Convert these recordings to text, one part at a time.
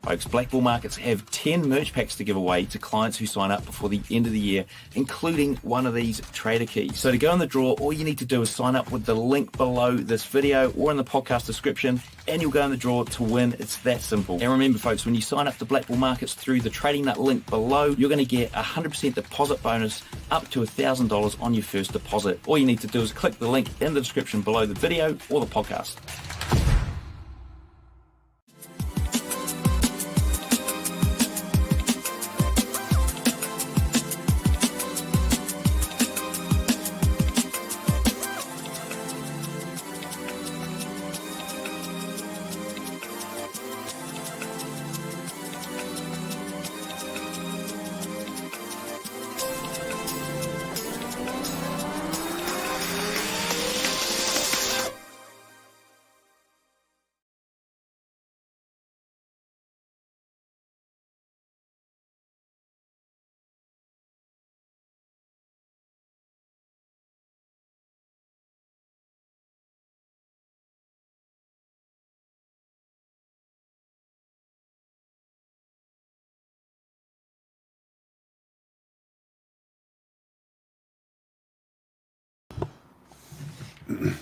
Folks, Black Bull Markets have 10 merch packs to give away to clients who sign up before the end of the year, including one of these trader keys. So to go in the draw, all you need to do is sign up with the link below this video or in the podcast description, and you'll go in the draw to win. It's that simple. And remember, folks, when you sign up to Black Bull Markets through the Trading Nut link below, you're going to get a 100% deposit bonus up to $1,000 on your first deposit. All you need to do is click the link in the description below the video or the podcast.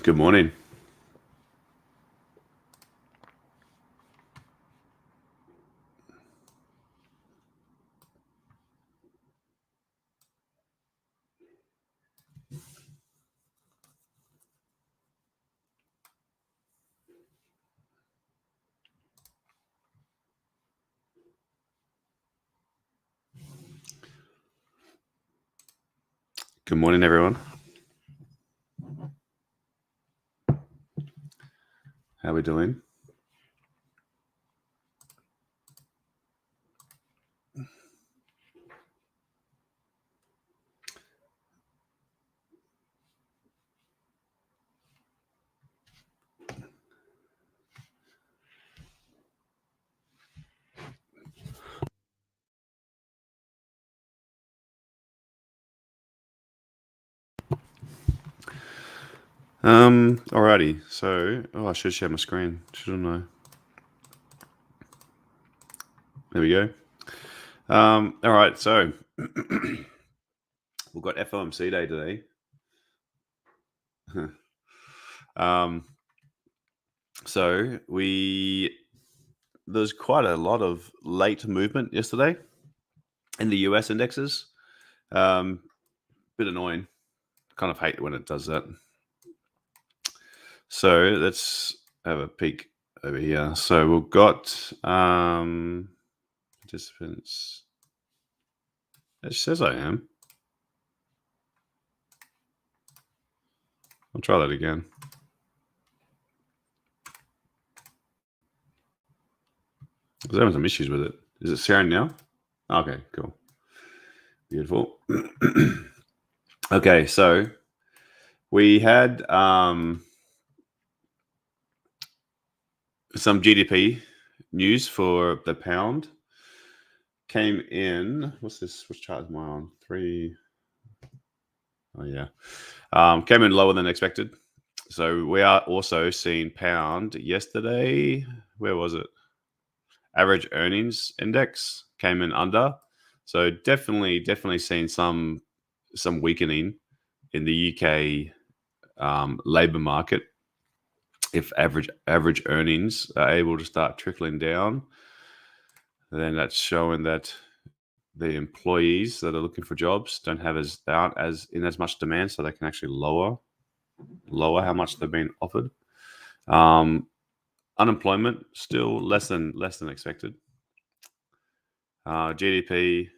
Good morning. Good morning, everyone. How are we doing? Alrighty. So, I should share my screen, shouldn't I? There we go. All right. So, we've got FOMC day today. So there's quite a lot of late movement yesterday in the US indexes. Bit annoying. Kind of hate when it does that. So let's have a peek over here. So we've got participants. It says I am. I'll try that again. I was having some issues with it. Is it sharing now? Okay, cool. Beautiful. Okay, so we had some GDP news for the pound. Came in, what's this? Which chart am I on? 3. Oh, yeah. Came in lower than expected. So we are also seeing pound yesterday. Where was it? Average earnings index came in under. So definitely seeing some weakening in the UK labor market. If average earnings are able to start trickling down, then that's showing that the employees that are looking for jobs aren't as in as much demand, so they can actually lower how much they're being offered. Unemployment still less than expected. GDP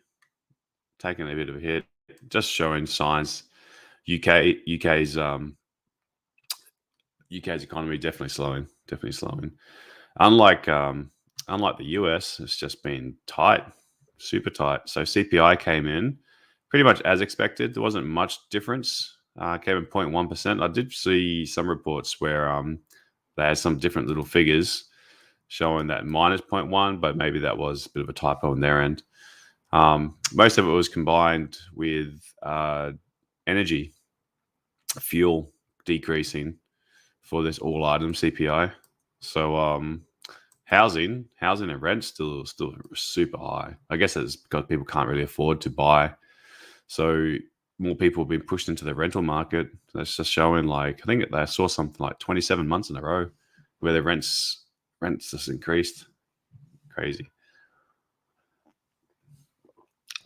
taking a bit of a hit, just showing signs. UK's economy definitely slowing. Unlike the US, it's just been tight, super tight. So CPI came in pretty much as expected. There wasn't much difference. Came in 0.1%. I did see some reports where they had some different little figures showing that minus 0.1, but maybe that was a bit of a typo on their end. Most of it was combined with energy, fuel decreasing for this all item CPI. So housing and rent still super high. I guess it's because people can't really afford to buy. So more people have been pushed into the rental market. That's just showing, like, I think I saw something like 27 months in a row where the rents just increased. Crazy.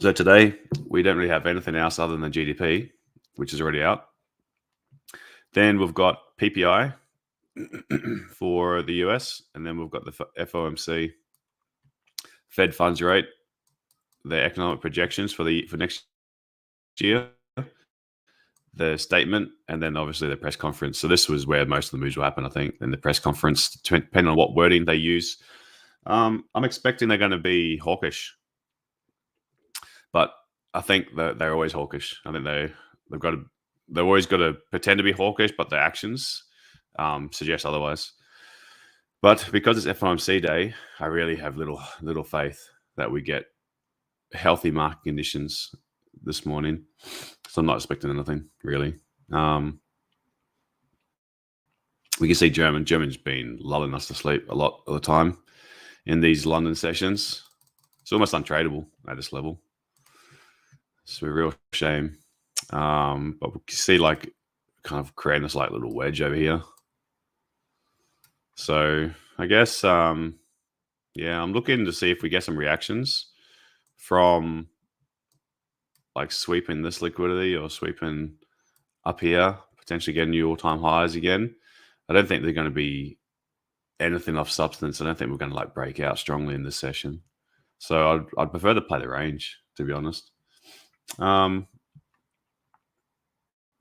So today we don't really have anything else other than GDP, which is already out. Then we've got PPI for the US, and then we've got the FOMC, Fed funds rate, the economic projections for next year, the statement, and then obviously the press conference. So this was where most of the moves will happen, I think, in the press conference, depending on what wording they use. I'm expecting they're going to be hawkish, but I think that they're always hawkish. I think they've always got to pretend to be hawkish, but their actions suggest otherwise. But because it's FOMC day, I really have little faith that we get healthy market conditions this morning. So I'm not expecting anything really. We can see German's been lulling us to sleep a lot of the time in these London sessions. It's almost untradeable at this level. It's a real shame. But we can see, like, kind of creating this like little wedge over here. So I guess, I'm looking to see if we get some reactions from, like, sweeping this liquidity or sweeping up here, potentially getting new all-time highs again. I don't think they're going to be anything of substance. I don't think we're going to, like, break out strongly in this session. So I'd prefer to play the range, to be honest.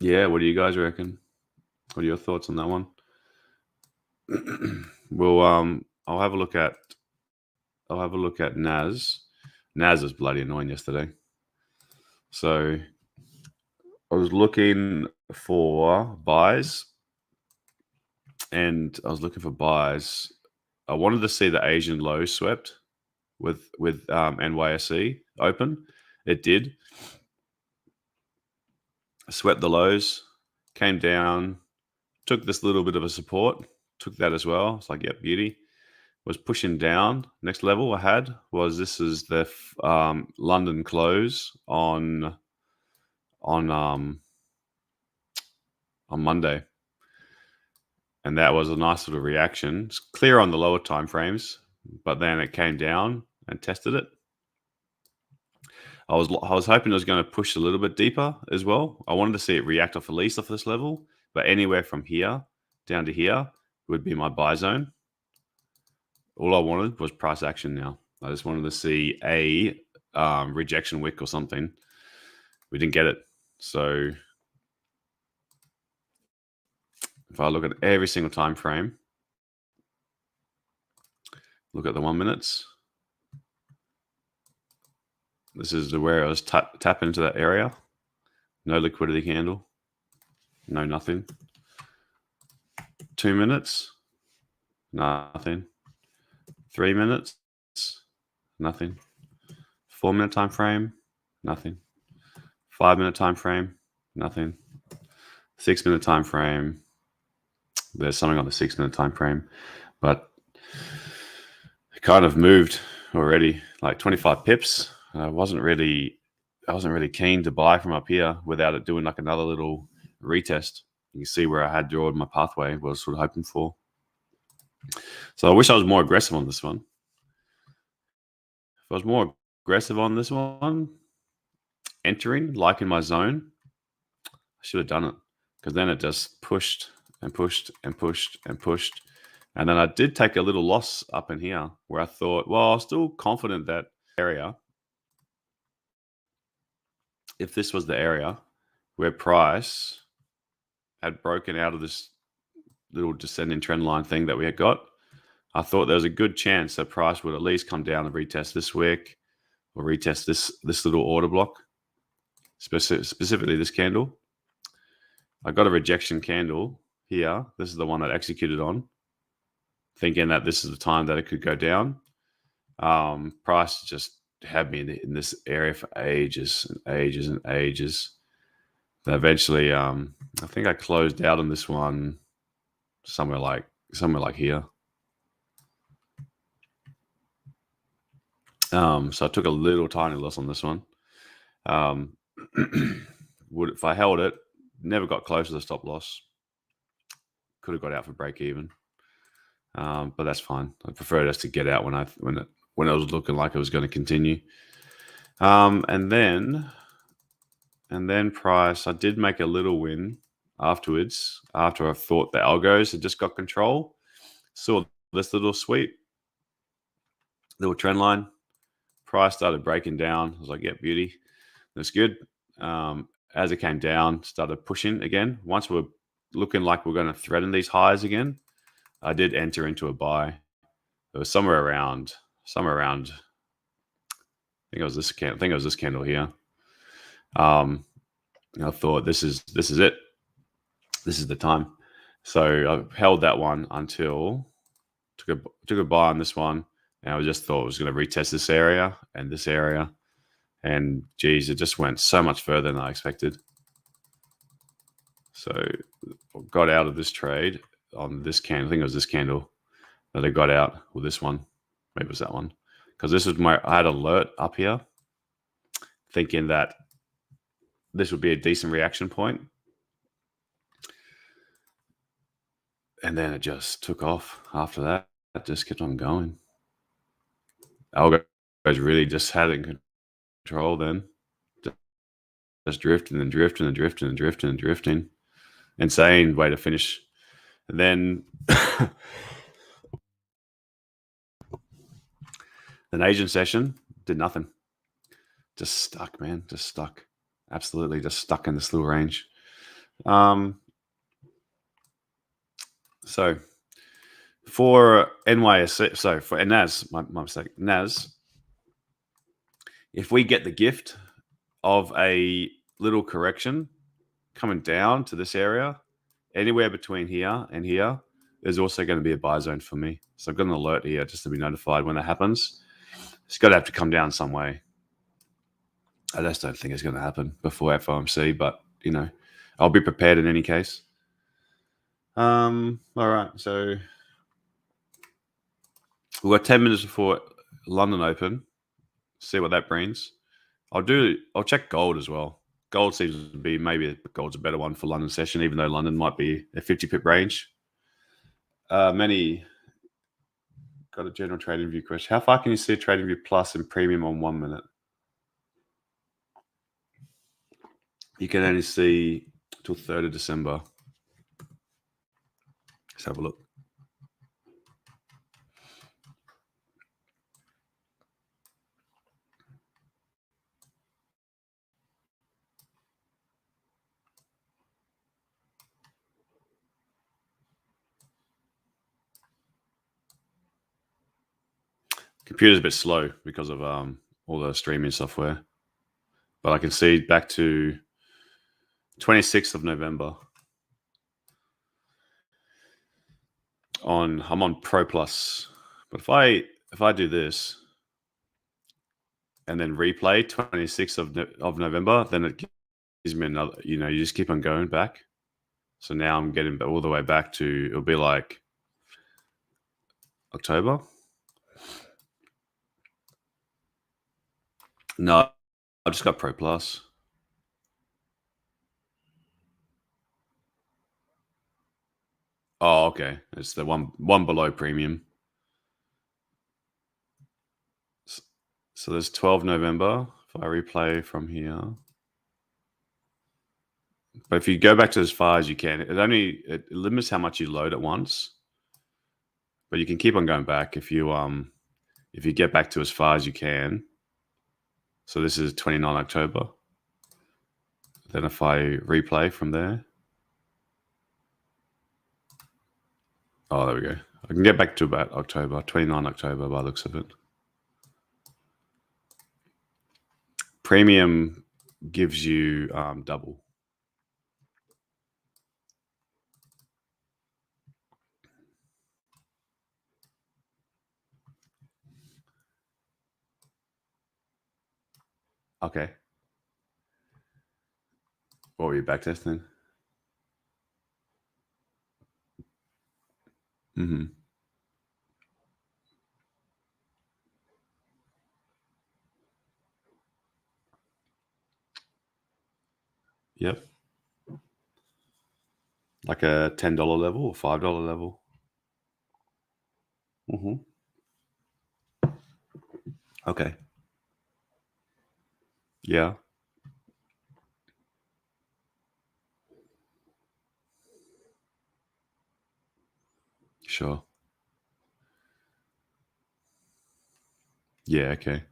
Yeah, what do you guys reckon? What are your thoughts on that one? Well, I'll have a look at NAS. NAS was bloody annoying yesterday. So I was looking for buys, and I wanted to see the Asian low swept with NYSE open. It did. Swept the lows, came down, took this little bit of a support, took that as well. It's like, yep, beauty. Was pushing down. Next level I had was, this is the London close on Monday, and that was a nice little reaction. It's clear on the lower time frames, but then it came down and tested it. I was hoping it was going to push a little bit deeper as well. I wanted to see it react at least off this level, but anywhere from here down to here would be my buy zone. All I wanted was price action now. I just wanted to see a rejection wick or something. We didn't get it. So if I look at every single time frame, look at the 1 minutes. This is where I was tapping into that area. No liquidity candle. No nothing. 2 minutes. Nothing. 3 minutes. Nothing. 4 minute time frame. Nothing. 5 minute time frame. Nothing. 6 minute time frame. There's something on the 6 minute time frame, but it kind of moved already, like 25 pips. I wasn't really keen to buy from up here without it doing like another little retest. You can see where I had drawn my pathway, what I was sort of hoping for. So I wish I was more aggressive on this one. If I was more aggressive on this one, entering, like in my zone, I should have done it, because then it just pushed and pushed and pushed and pushed. And then I did take a little loss up in here where I thought, well, I was still confident that area, if this was the area where price had broken out of this little descending trend line thing that we had got, I thought there was a good chance that price would at least come down and retest this wick or retest this little order block, specifically this candle. I got a rejection candle here. This is the one that executed on, thinking that this is the time that it could go down. Price just had me in this area for ages and ages and ages. Then eventually, I think I closed out on this one somewhere like here. So I took a little tiny loss on this one. If I held it, never got close to the stop loss. Could have got out for break even, but that's fine. I prefer just to get out when it was looking like it was going to continue. And then price, I did make a little win afterwards. After I thought the algos had just got control, saw this little sweep, little trend line. Price started breaking down. I was like, "Yeah, beauty, that's good." As it came down, started pushing again. Once we're looking like we're going to threaten these highs again, I did enter into a buy. It was somewhere around. I think it was this candle. I think it was this candle here. And I thought this is it. This is the time. So I held that one until took a buy on this one, and I just thought it was going to retest this area and this area. And geez, it just went so much further than I expected. So got out of this trade on this candle. I think it was this candle that I got out, or this one. Maybe it was that one. Because this was I had alert up here, thinking that this would be a decent reaction point. And then it just took off after that. It just kept on going. Algo really just had it in control then. Just drifting and drifting and drifting and drifting and drifting. Insane way to finish. And then an Asian session did nothing. Just stuck, man. Just stuck. Absolutely just stuck in this little range. So for NYSE, so for NAS, my mistake, NAS, if we get the gift of a little correction coming down to this area, anywhere between here and here, there's also going to be a buy zone for me. So I've got an alert here just to be notified when that happens. It's got to have to come down some way. I just don't think it's going to happen before FOMC, but I'll be prepared in any case. All right, so we've got 10 minutes before London Open. See what that brings. I'll check gold as well. Gold seems to be gold's a better one for London session, even though London might be a 50 pip range. Many got a general trading view question. How far can you see trading view plus and premium on 1 minute? You can only see till 3rd of December. Let's have a look. Computer's a bit slow because of all the streaming software, but I can see back to 26th of November. I'm on Pro Plus, but if I do this and then replay 26th of November, then it gives me another. You just keep on going back. So now I'm getting all the way back to, it'll be like October. No, I just got Pro Plus. Oh, okay. It's the one below premium. So there's 12 November. If I replay from here. But if you go back to as far as you can, it limits how much you load at once. But you can keep on going back if you get back to as far as you can. So this is 29 October. Then if I replay from there. Oh, there we go. I can get back to about October, 29 October by the looks of it. Premium gives you double. Okay. What were you backtesting? Mm-hmm. Yep. Like a $10 level or $5 level. Okay. Yeah. Sure. Yeah. Okay.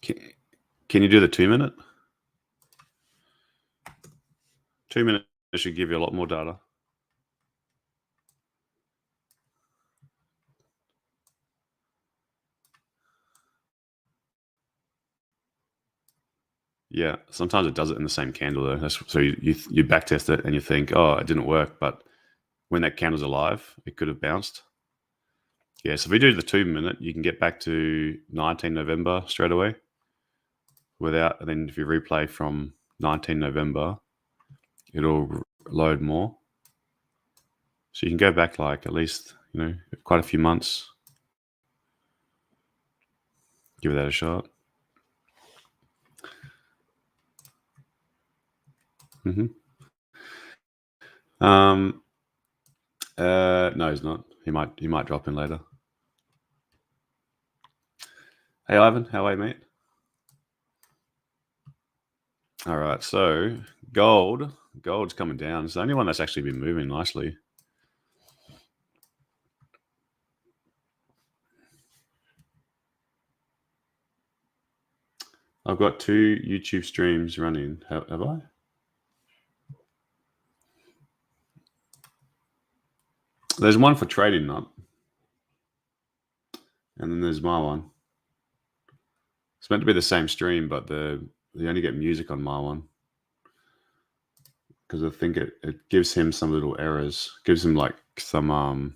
Can you do the 2-minute? 2-minute should give you a lot more data. Yeah, sometimes it does it in the same candle though. So you back test it and you think, oh, it didn't work, but when that candle's alive, it could have bounced. Yeah, so if we do the 2-minute, you can get back to 19 November straight away without, and then if you replay from 19 November, it'll load more. So you can go back like at least, quite a few months. Give that a shot. No, he's not. He might drop in later. Hey Ivan, how are you, mate? All right, so gold's coming down. It's the only one that's actually been moving nicely. I've got 2 YouTube streams running. Have I? There's one for trading nut, and then there's my one. It's meant to be the same stream, but you only get music on my one because I think it gives him some little errors. Gives him like some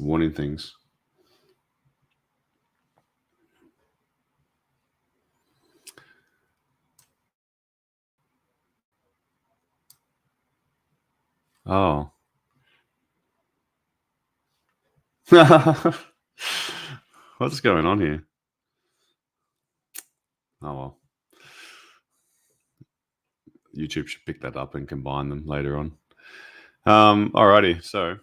warning things. Oh. What's going on here? Oh well. YouTube should pick that up and combine them later on. Alrighty, so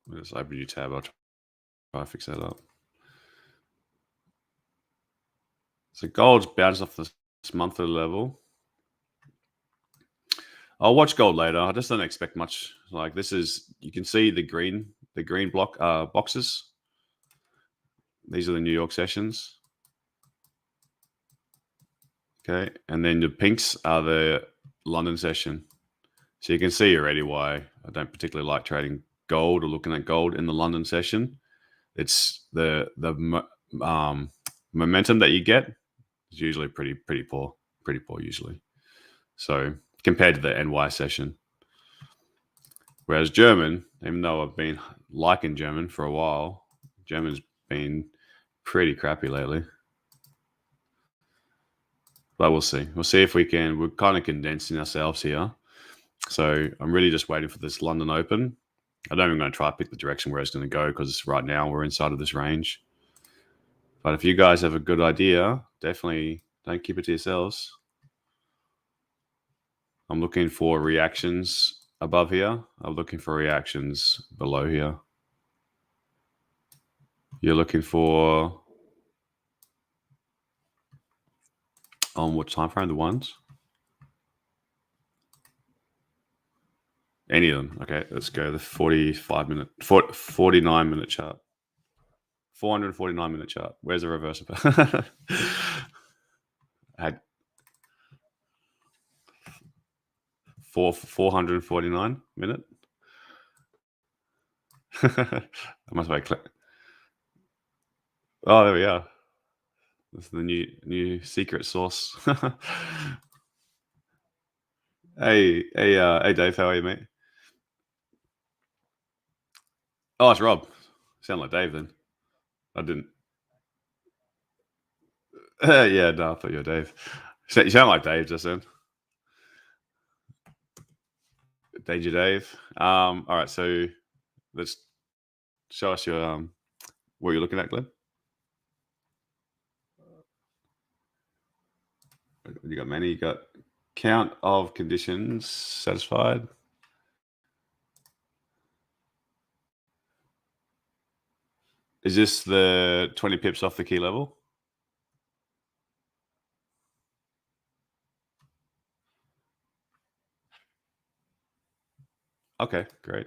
I'll just open a new tab. I'll try to fix that up. So gold's bounced off this monthly level. I'll watch gold later. I just don't expect much. Like this is, you can see the green block boxes. These are the New York sessions. Okay, and then the pinks are the London session. So you can see already why I don't particularly like trading gold or looking at gold in the London session. It's the momentum that you get is usually pretty poor usually. So compared to the NY session. Whereas German, even though I've been liking German for a while, German's been pretty crappy lately. But we'll see. We'll see if we can. We're kind of condensing ourselves here. So I'm really just waiting for this London Open. I don't even going to try to pick the direction where it's going to go because right now we're inside of this range. But if you guys have a good idea, definitely don't keep it to yourselves. I'm looking for reactions above here. I'm looking for reactions below here. You're looking for on what time frame? The ones? Any of them? Okay, let's go. The 49-minute chart. 449-minute chart. Where's the reversible? Had 449 minute. I must make click. Oh, there we are. This is the new secret source. Hey, Dave, how are you, mate? Oh, it's Rob. Sound like Dave then. I didn't. Yeah, no, I thought you were Dave. You sound like Dave just then. Danger Dave. All right, so let's show us your What are you looking at, Glenn? You got many. You got count of conditions satisfied. Is this the 20 pips off the key level? Okay, great.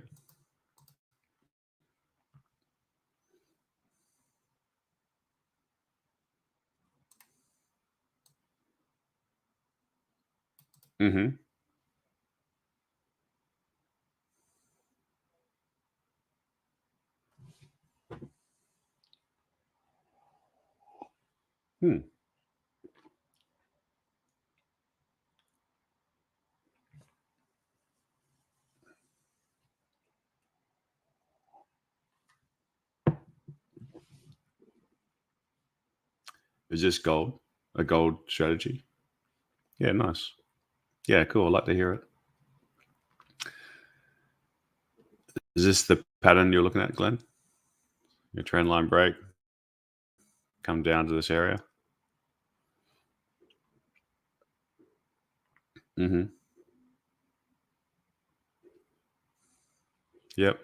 Mm-hmm. Is this gold? A gold strategy? Yeah, nice. Yeah, cool. I'd like to hear it. Is this the pattern you're looking at, Glenn? Your trend line break, come down to this area. Mm-hmm. Yep.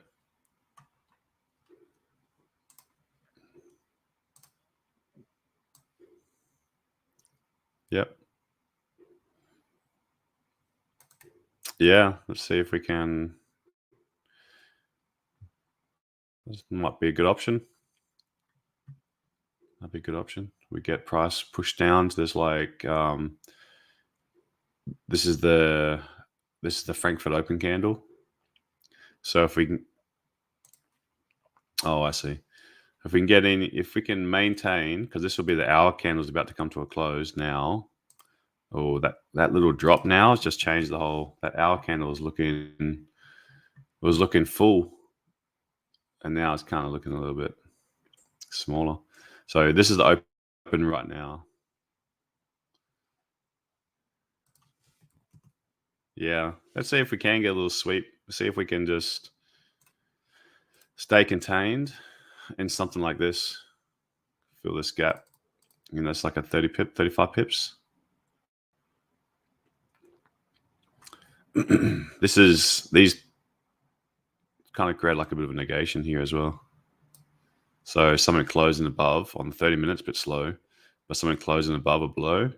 Yep. Yeah. Let's see if we can. This might be a good option. That'd be a good option. We get price pushed down to this, like this is the Frankfurt open candle. So if we can, oh, I see. If we can get in, if we can maintain, because this will be the hour candle's about to come to a close now. Oh, that little drop now has just changed the whole. That hour candle was looking full, and now it's kind of looking a little bit smaller. So this is the open right now. Yeah, let's see if we can get a little sweep. See if we can just stay contained in something like this. Fill this gap. You know, it's like a 30 pip, 35 pips. These kind of create like a bit of a negation here as well. So something closing above on the 30 minutes, bit slow, but something closing above or below,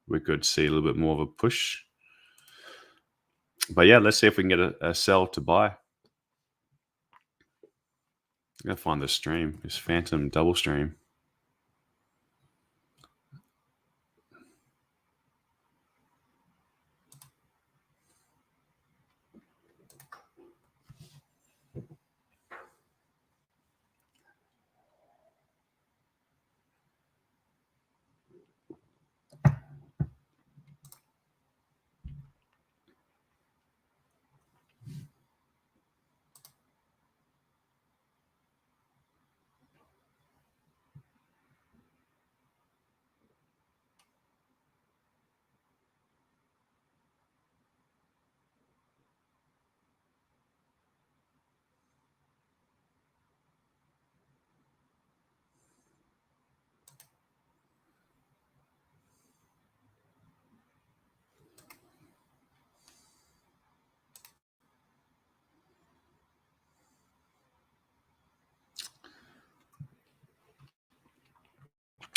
we could see a little bit more of a push. But yeah, let's see if we can get a sell to buy. I'm gonna find this stream, this phantom double stream.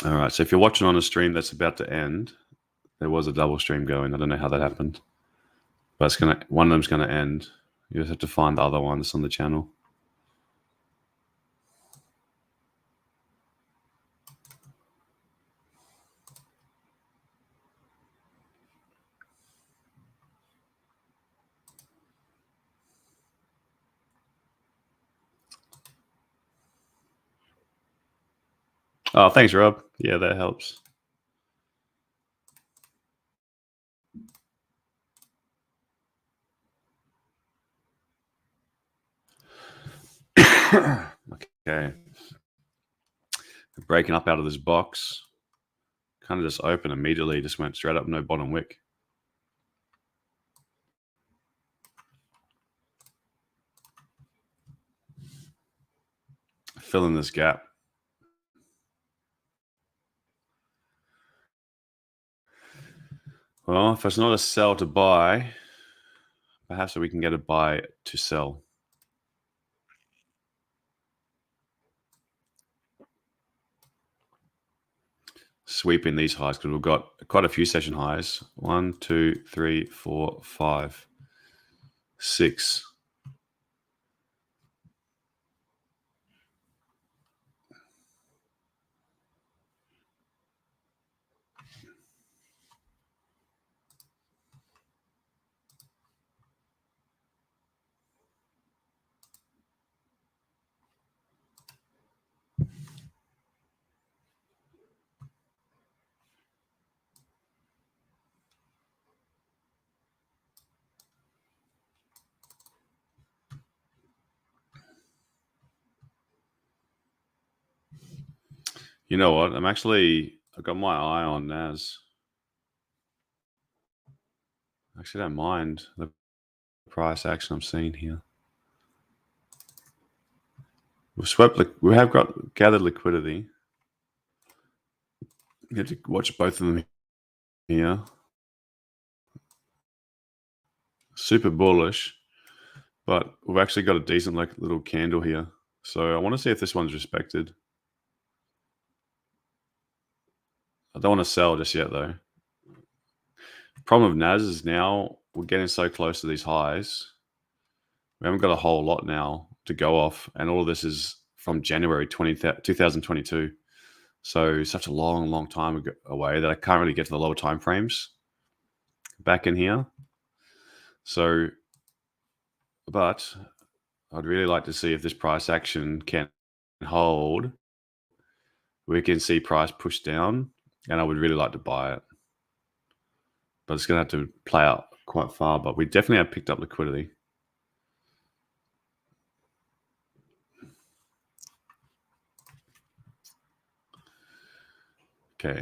All right, so if you're watching on a stream that's about to end, there was a double stream going. I don't know how that happened, but it's one of them's gonna end. You just have to find the other one that's on the channel. Oh, thanks, Rob. Yeah, that helps. Okay. Breaking up out of this box. Kind of just open immediately, just went straight up, no bottom wick. Fill in this gap. Well, if it's not a sell to buy, perhaps we can get a buy to sell. Sweeping these highs because we've got quite a few session highs. 1, 2, 3, 4, 5, 6. You know what? I've got my eye on NAS. I actually don't mind the price action I'm seeing here. We have got gathered liquidity. You have to watch both of them here. Super bullish, but we've actually got a decent little candle here. So I want to see if this one's respected. I don't want to sell just yet though. Problem with NAS is now we're getting so close to these highs. We haven't got a whole lot now to go off, and all of this is from January 2022. So such a long time away that I can't really get to the lower time frames back in here. So, but I'd really like to see if this price action can hold. We can see price push down, and I would really like to buy it. But it's going to have to play out quite far. But we definitely have picked up liquidity. Okay.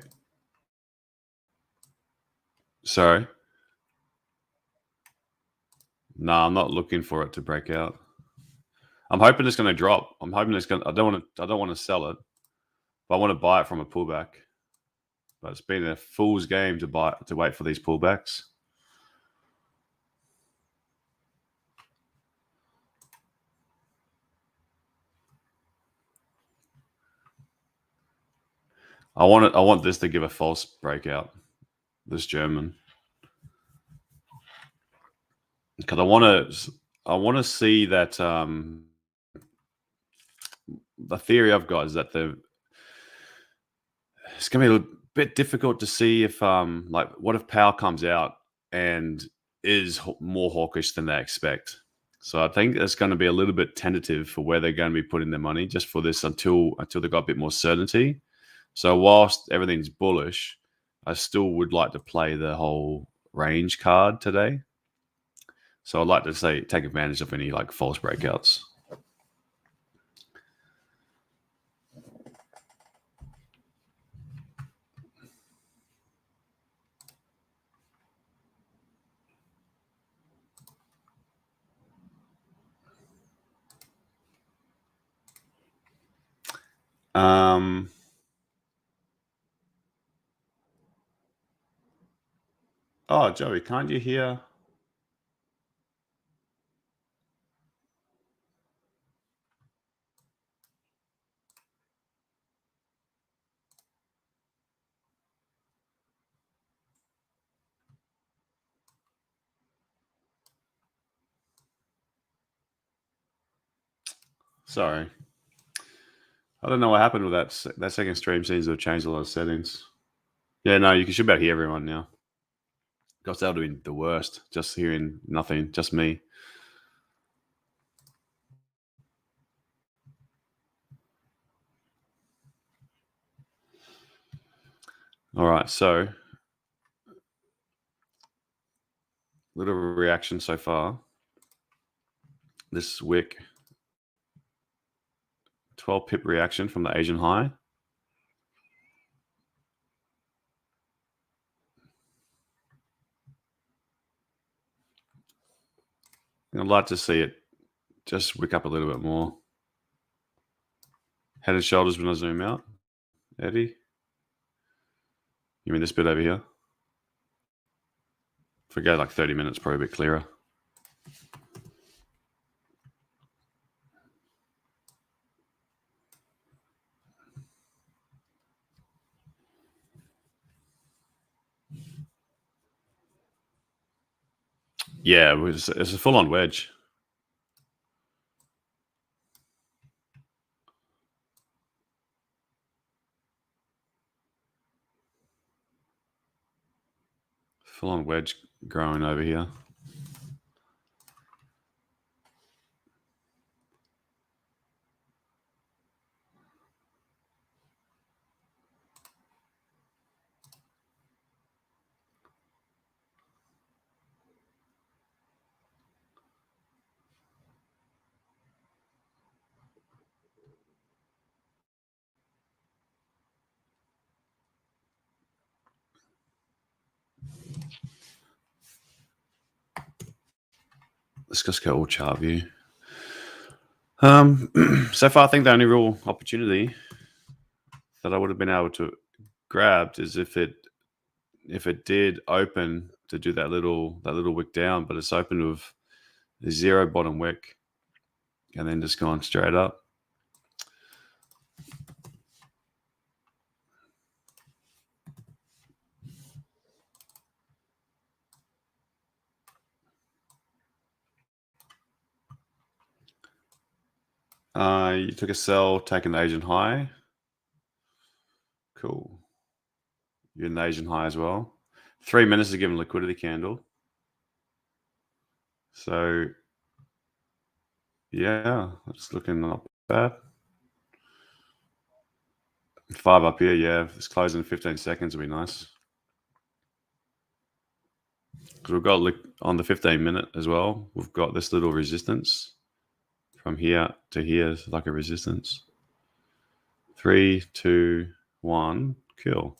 Sorry. No, I'm not looking for it to break out. I'm hoping it's going to drop. I'm hoping it's going. I don't want to sell it, but I want to buy it from a pullback. But it's been a fool's game to wait for these pullbacks. I want this to give a false breakout. This German, because I want to see that. The theory I've got is that it's going to be a bit difficult to see if what if Powell comes out and is more hawkish than they expect. So I think it's going to be a little bit tentative for where they're going to be putting their money just for this until they've got a bit more certainty. So whilst everything's bullish, I still would like to play the whole range card today. So I'd like to take advantage of any false breakouts. Oh, Joey, can't you hear? Sorry. I don't know what happened with that. That second stream seems to have changed a lot of settings. Yeah, no, you should be able to hear everyone now. Gosh, that would have been the worst. Just hearing nothing, just me. All right, so little reaction so far. This wick 12 pip reaction from the Asian high. I'd like to see it just wick up a little bit more. Head and shoulders when I zoom out. Eddie? You mean this bit over here? If we go like 30 minutes, probably a bit clearer. Yeah, it's a full-on wedge. Full-on wedge growing over here. Let's just go all chart view. So far, I think the only real opportunity that I would have been able to grab is if it did open to do that little wick down, but it's open with a 0 bottom wick and then just gone straight up. You took a sell, taking the Asian high. Cool. You're in the Asian high as well. 3 minutes is given liquidity candle. So yeah, it's looking not bad. 5 up here, yeah. If it's closing in 15 seconds, would be nice. Because we've got on the 15-minute as well, we've got this little resistance from here to here, is like a resistance. 3, 2, 1, cool.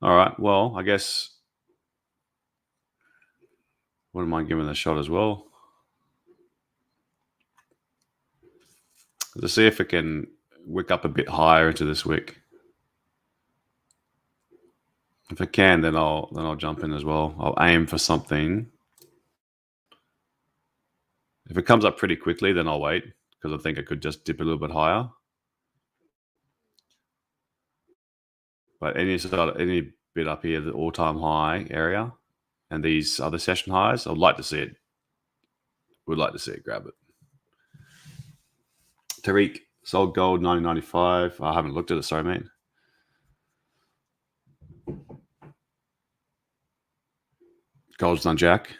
All right, well, I guess wouldn't mind giving it a shot as well. To see if it can wick up a bit higher into this wick. If it can, then I'll jump in as well. I'll aim for something. If it comes up pretty quickly, then I'll wait because I think it could just dip a little bit higher. But any bit up here, the all-time high area, and these other session highs, I'd like to see it. Would like to see it grab it. Tariq sold gold 1995. I haven't looked at it. Sorry, mate. Gold's done jack.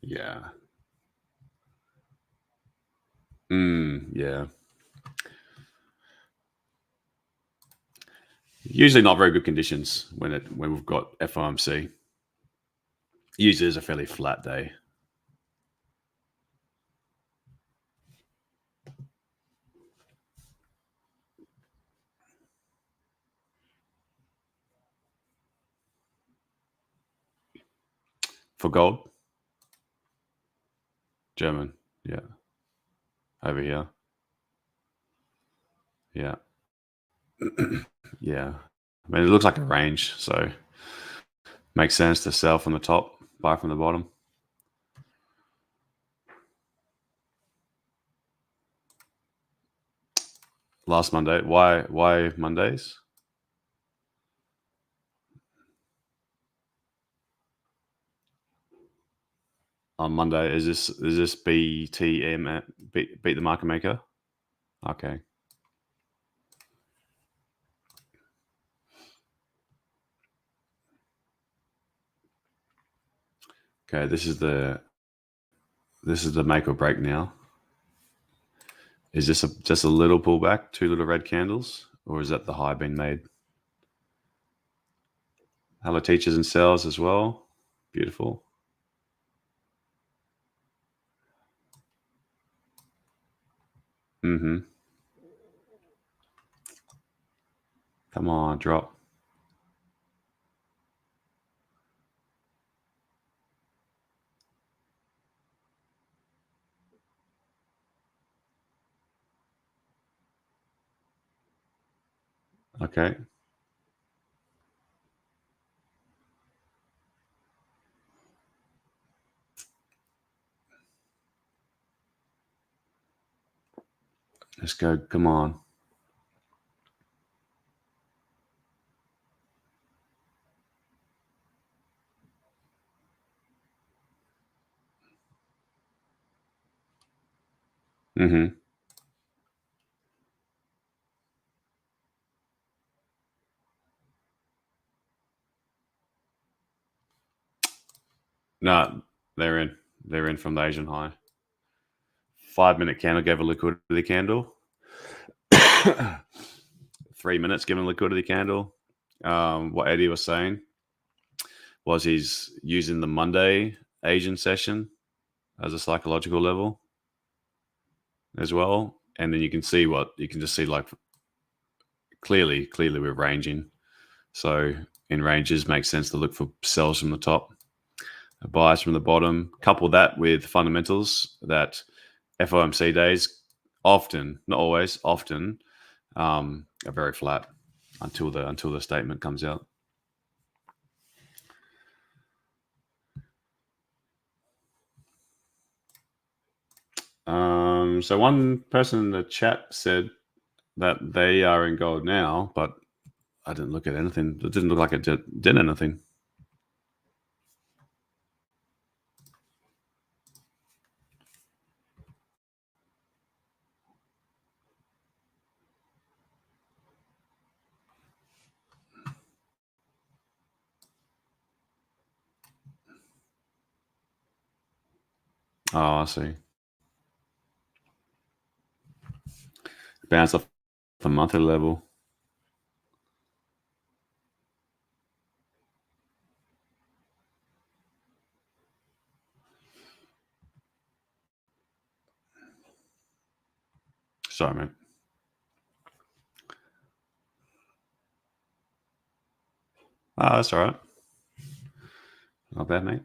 Yeah. Yeah. Usually not very good conditions when we've got FOMC. Usually is a fairly flat day. For gold. German. Yeah. Over here. Yeah. Yeah. I mean, it looks like a range, so makes sense to sell from the top, buy from the bottom. Last Monday. Why Mondays? On Monday, is this BTM beat the market maker? Okay. Okay, this is the make or break now. Is this just a little pullback, 2 little red candles, or is that the high being made? Hello, teachers and sales as well. Beautiful. Mm-hmm. Come on, drop. Okay. Let's go. Come on. Mm-hmm. No, they're in. They're in from the Asian high. 5-minute candle gave a liquidity candle. 3 minutes given a liquidity candle. What Eddie was saying was he's using the Monday Asian session as a psychological level as well. And then you can see what you can just see, like clearly we're ranging. So in ranges makes sense to look for sells from the top, buys from the bottom. Couple that with fundamentals that FOMC days often, not always, often are very flat until the statement comes out. So one person in the chat said that they are in gold now, but I didn't look at anything. It didn't look like it did anything. Oh, I see. Bounce off the monthly level. Sorry, mate. Oh, that's all right. Not bad, mate.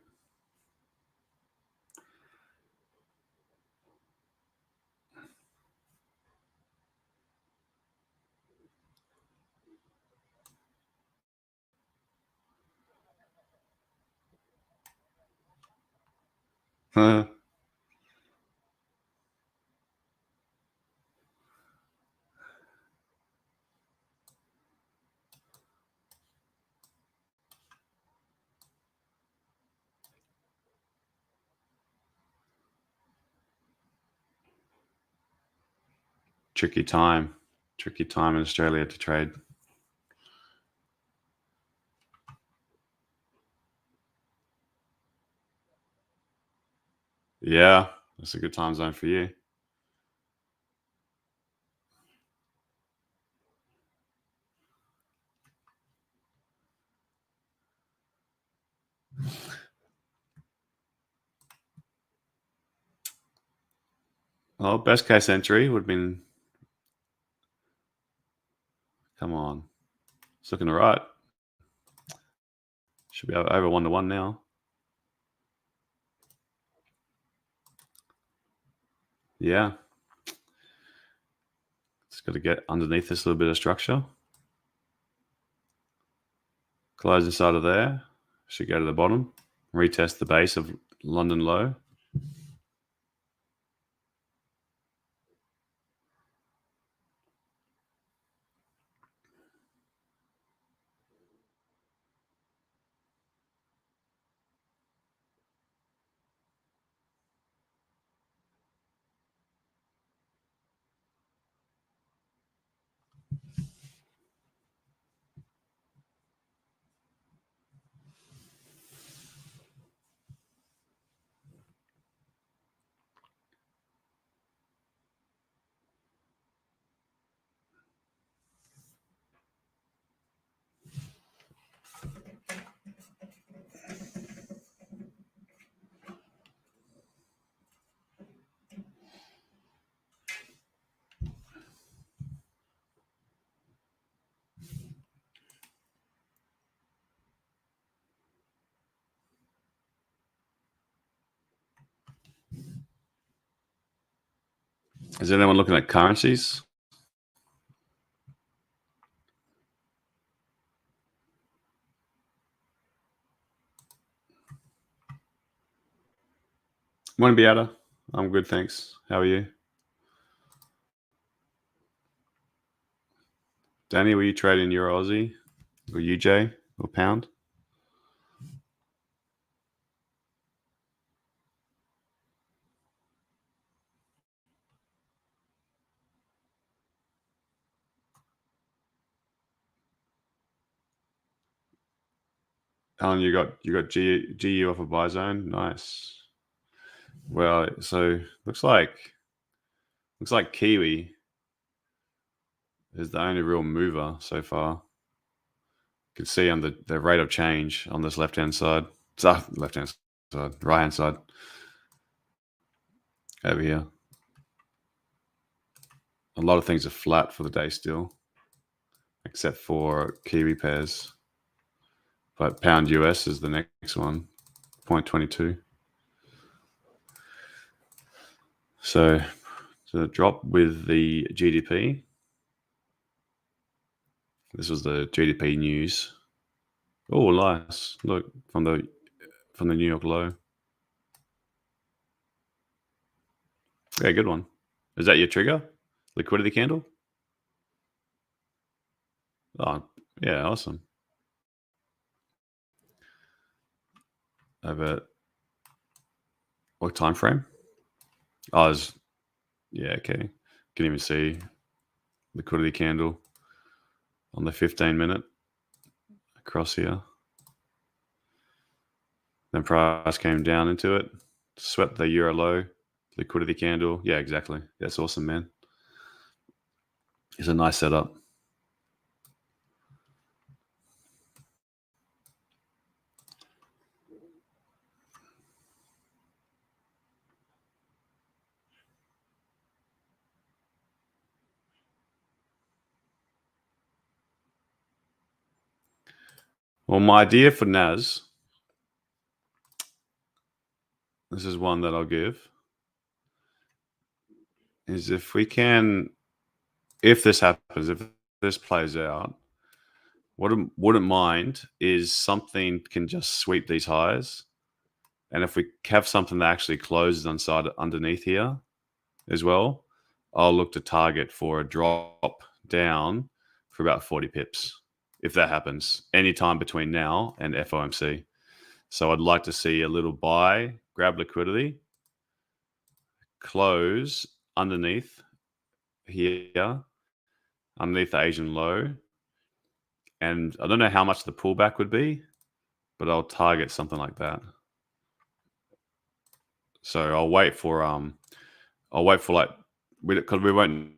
Tricky time in Australia to trade. Yeah, that's a good time zone for you. Well, best case entry would have been. Come on, it's looking all right. Should be over 1-to-1 now. Yeah, it's got to get underneath this little bit of structure. Close inside of there. Should go to the bottom. Retest the base of London low. Is anyone looking at currencies? Morning, Beata. I'm good, thanks. How are you? Danny, were you trading Euro Aussie or UJ or pound? Alan, you got GU off a buy zone. Nice. Well, so looks like Kiwi is the only real mover so far. You can see on the rate of change on this left-hand side. Left-hand side, right-hand side. Over here. A lot of things are flat for the day still, except for Kiwi pairs. But pound US is the next one, 0.22. So the drop with the GDP. This was the GDP news. Oh, nice. Look, from the New York low. Yeah, good one. Is that your trigger? Liquidity candle? Oh, yeah, awesome. Over what time frame? Oh, yeah, okay. Can even see liquidity candle on the 15-minute across here. Then price came down into it, swept the euro low, liquidity candle. Yeah, exactly. That's awesome, man. It's a nice setup. Well, my idea for NAS, this is one that I'll give, is if this happens, if this plays out, what I wouldn't mind is something can just sweep these highs. And if we have something that actually closes underneath here as well, I'll look to target for a drop down for about 40 pips. If that happens anytime between now and FOMC. So I'd like to see a little buy, grab liquidity, close underneath here, underneath the Asian low. And I don't know how much the pullback would be, but I'll target something like that. So I'll wait for like, because we won't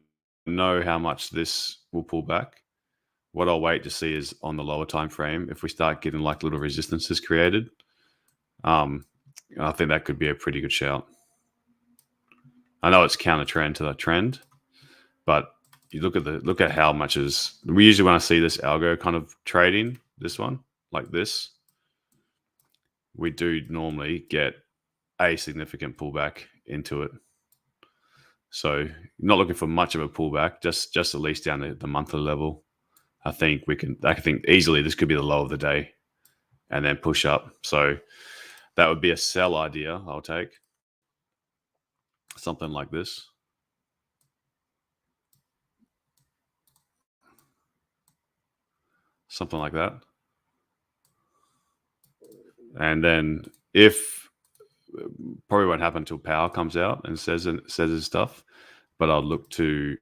know how much this will pull back. What I'll wait to see is on the lower time frame, if we start getting like little resistances created, I think that could be a pretty good shout. I know it's counter trend to that trend, but you look at how much is. We usually want to see this algo kind of trading, this one like this, we do normally get a significant pullback into it. So not looking for much of a pullback, just at least down the monthly level. I think easily this could be the low of the day and then push up. So that would be a sell idea I'll take. Something like this. Something like that. And then if probably won't happen until Powell comes out and says his stuff, but I'll look to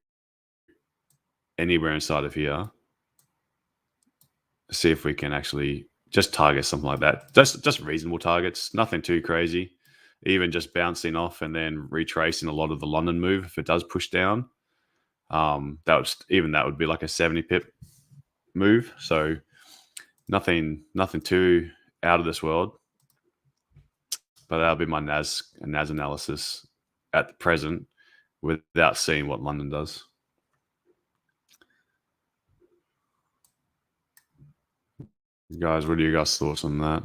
anywhere inside of here, see if we can actually just target something like that. Just reasonable targets, nothing too crazy. Even just bouncing off and then retracing a lot of the London move if it does push down. That would be like a 70 pip move. So nothing too out of this world. But that'll be my NAS analysis at the present without seeing what London does. Guys, what are your guys' thoughts on that?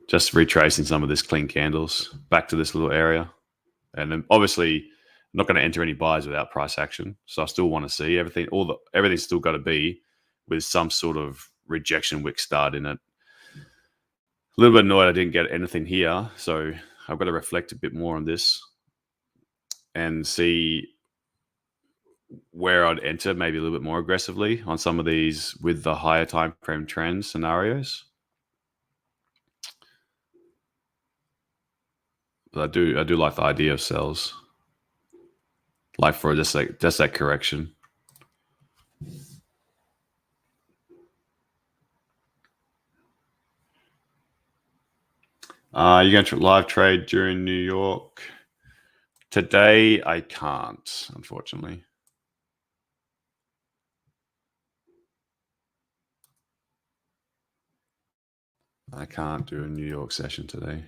Just retracing some of this clean candles back to this little area. And then obviously I'm not going to enter any buys without price action. So I still want to see everything. Everything's still got to be with some sort of rejection wick start in it. A little bit annoyed I didn't get anything here. So I've got to reflect a bit more on this and see where I'd enter maybe a little bit more aggressively on some of these with the higher time frame trend scenarios. But I do like the idea of sells, like for just that correction. You're going to live trade during New York today? I can't, unfortunately. I can't do a New York session today.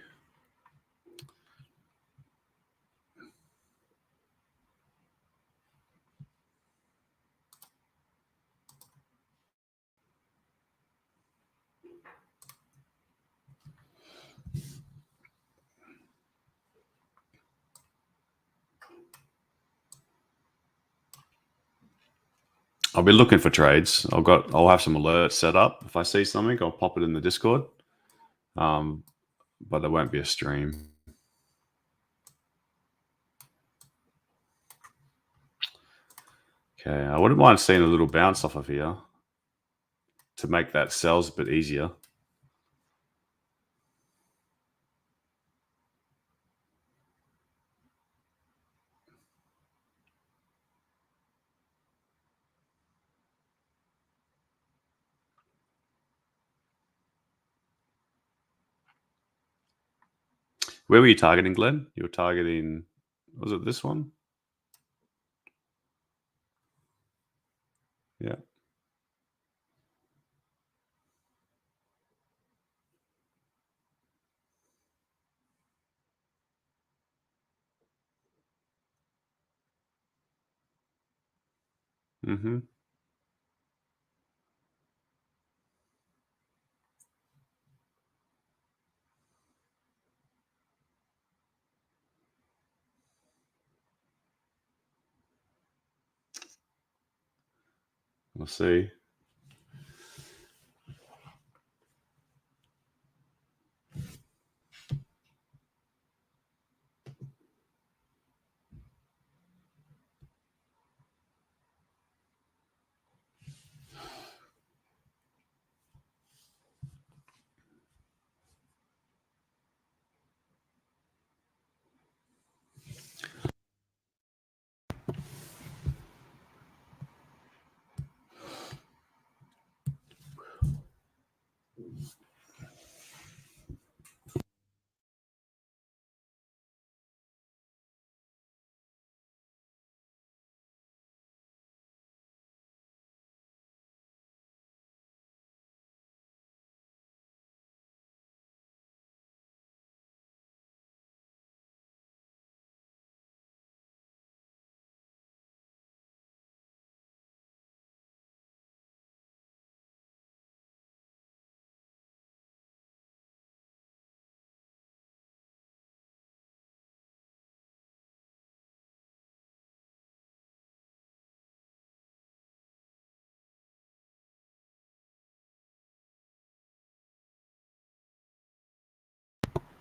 I'll be looking for trades. I'll have some alerts set up. If I see something, I'll pop it in the Discord. But there won't be a stream. Okay, I wouldn't mind seeing a little bounce off of here to make that sells a bit easier. Where were you targeting, Glenn? You were targeting, was it this one? Yeah. Mm-hmm. We'll see.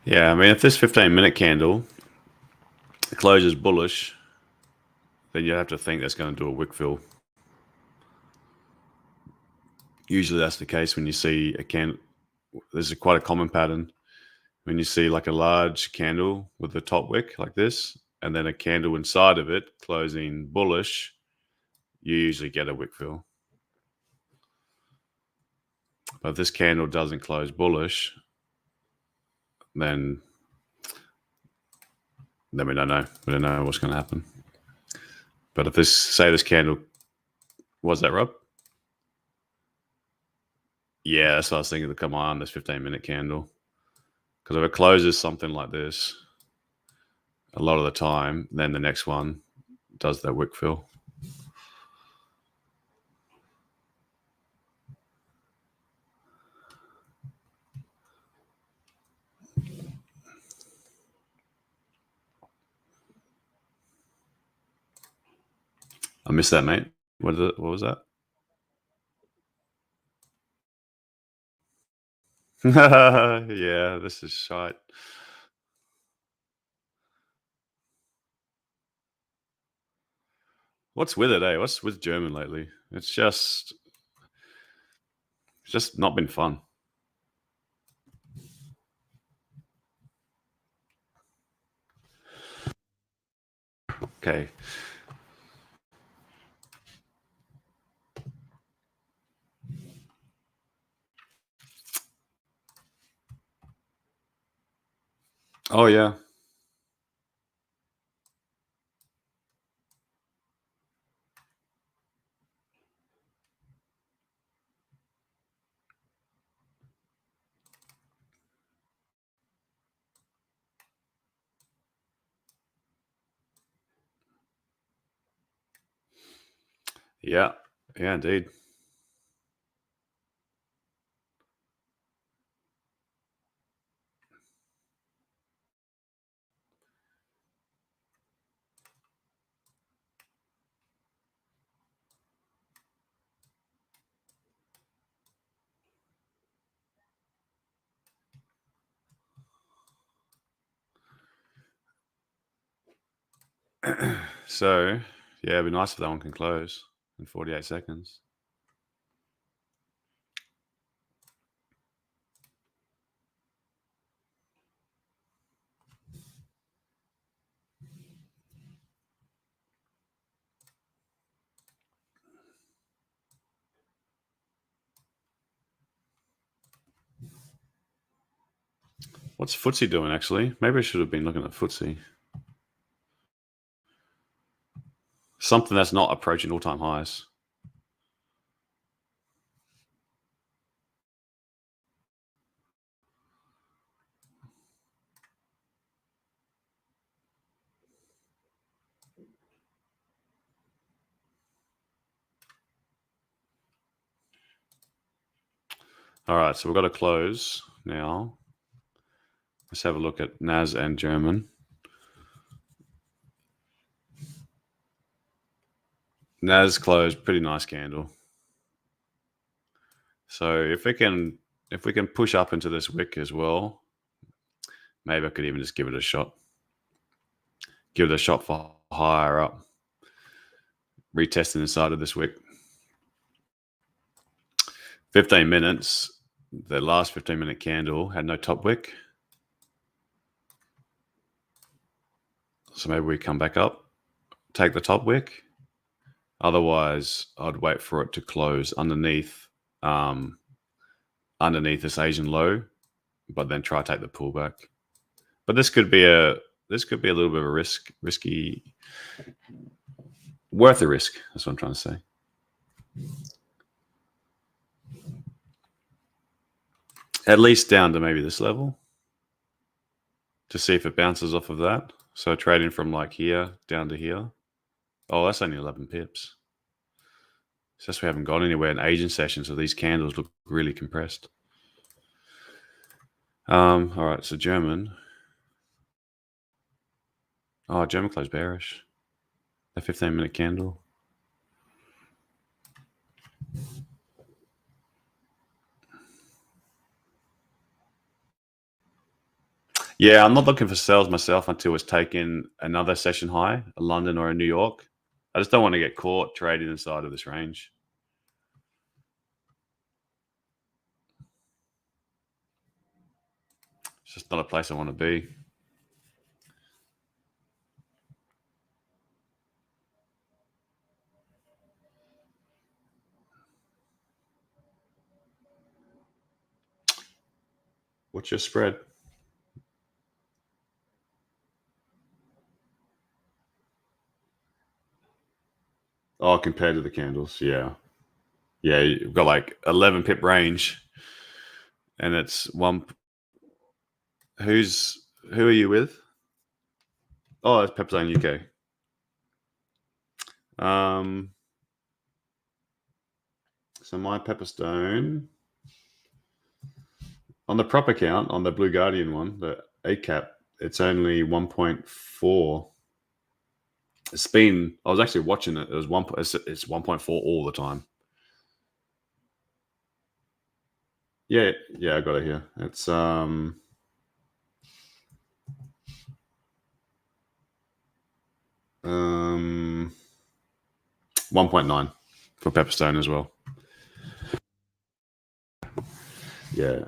Yeah, I mean, if this 15-minute candle closes bullish, then you have to think that's going to do a wick fill. Usually that's the case when you see a candle. This is quite a common pattern. When you see like a large candle with the top wick like this, and then a candle inside of it closing bullish, you usually get a wick fill. But if this candle doesn't close bullish, then we don't know. We don't know what's going to happen. But if this candle, was that Rob? Yeah, that's what I was thinking to come on, this 15-minute candle. Because if it closes something like this, a lot of the time, then the next one does that wick fill. I missed that, mate. What was that? Yeah, this is shite. What's with it, eh? What's with German lately? It's just not been fun. Okay. Oh yeah. Yeah. Yeah, indeed. So, yeah, it'd be nice if that one can close in 48 seconds. What's FTSE doing, actually? Maybe I should have been looking at FTSE. Something that's not approaching all-time highs. All right, so we've got to close now. Let's have a look at NAS and German. NAS closed, pretty nice candle. So if we can push up into this wick as well, maybe I could even just give it a shot. Give it a shot for higher up. Retesting inside of this wick. 15 minutes. The last 15-minute candle had no top wick. So maybe we come back up, take the top wick. Otherwise, I'd wait for it to close underneath this Asian low, but then try to take the pullback. But this could be a little bit of a risky, worth the risk. That's what I'm trying to say. At least down to maybe this level to see if it bounces off of that. So trading from like here down to here. Oh, that's only 11 pips. It's just we haven't gone anywhere in Asian sessions, so these candles look really compressed. All right, so German. Oh, German closed bearish. A 15-minute candle. Yeah, I'm not looking for sales myself until it's taken another session high, a London or a New York. I just don't want to get caught trading inside of this range. It's just not a place I want to be. What's your spread? Oh, compared to the candles, yeah. Yeah, you've got like 11 pip range. And it's one. Who are you with? Oh, it's Pepzone UK. So my Pepperstone on the prop account, on the Blue Guardian one, the ACAP, it's only 1.4. It's been. I was actually watching it. It was It's 1.4 all the time. Yeah, I got it here. It's 1.9 for Pepperstone as well. Yeah.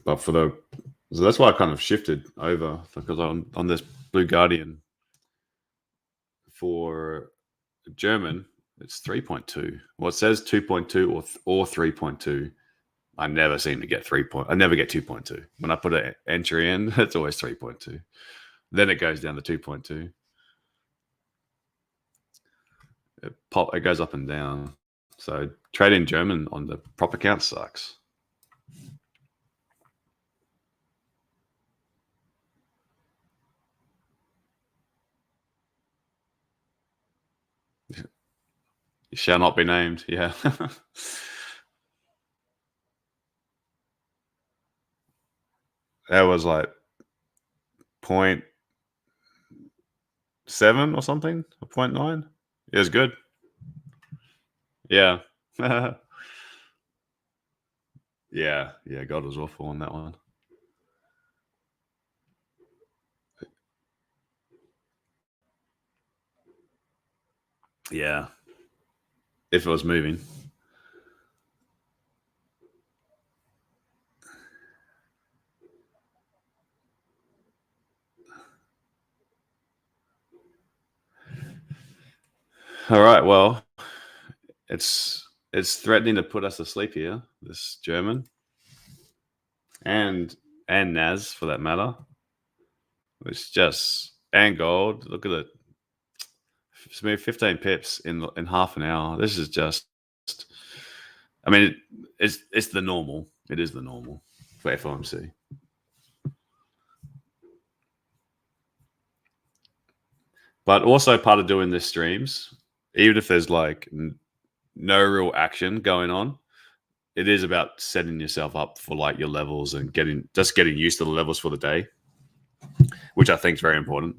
But so that's why I kind of shifted over, because on this Blue Guardian for German, it's 3.2. Well, it says 2.2 or 3.2. I never seem to get I never get 2.2. When I put an entry in, it's always 3.2. Then it goes down to 2.2. It goes up and down. So trading German on the prop account sucks. You shall not be named. Yeah. That was like 0.7 or something, or 0.9. It was good. Yeah. Yeah. God was awful on that one. Yeah. If it was moving. All right. Well, it's threatening to put us to sleep here, this German. And Naz for that matter. It's just, and gold. Look at it. It's moved 15 pips in half an hour. This is just, I mean, it's the normal. It is the normal for FOMC. But also part of doing this streams, even if there's like no real action going on, it is about setting yourself up for like your levels and getting used to the levels for the day, which I think is very important.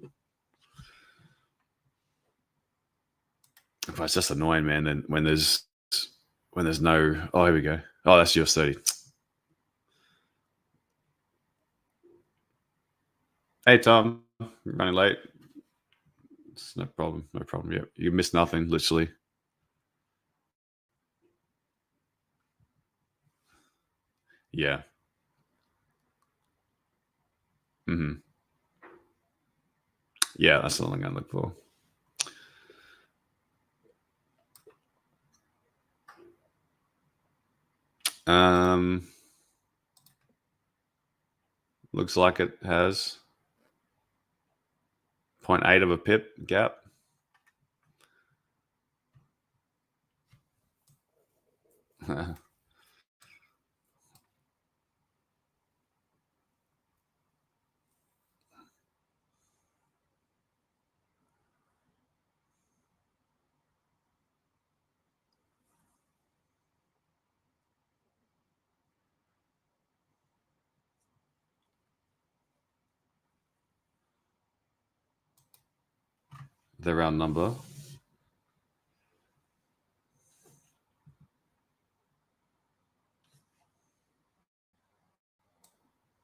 But it's just annoying, man. And when there's no, oh, here we go. Oh, that's US 30. Hey, Tom, you're running late. It's no problem. No problem. Yeah, you missed nothing, literally. Yeah. Mm-hmm. Yeah, that's something I look for. Looks like it has 0.8 of a pip gap. The round number.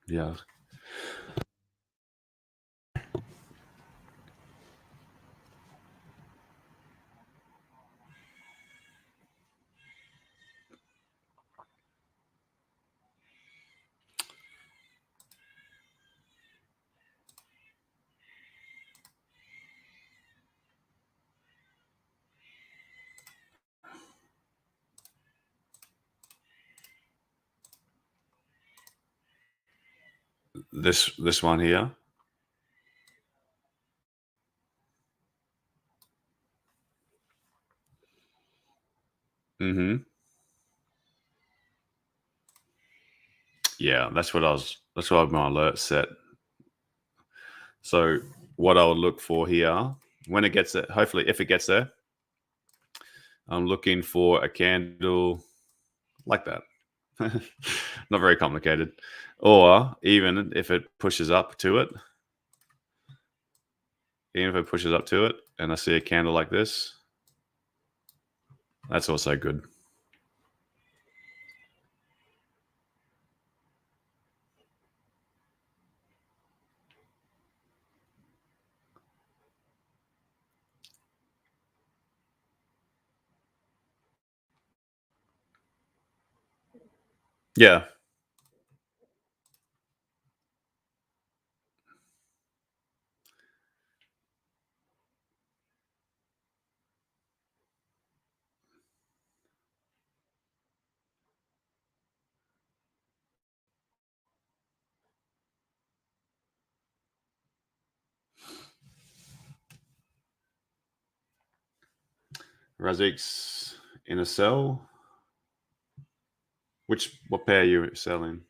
Yeah. This one here. Mm-hmm. Yeah, that's what I had my alert set. So what I would look for here, when it gets there, hopefully if it gets there, I'm looking for a candle like that. Not very complicated. Or even if it pushes up to it, and I see a candle like this, that's also good. Yeah. Razik's in a sell. What pair are you selling?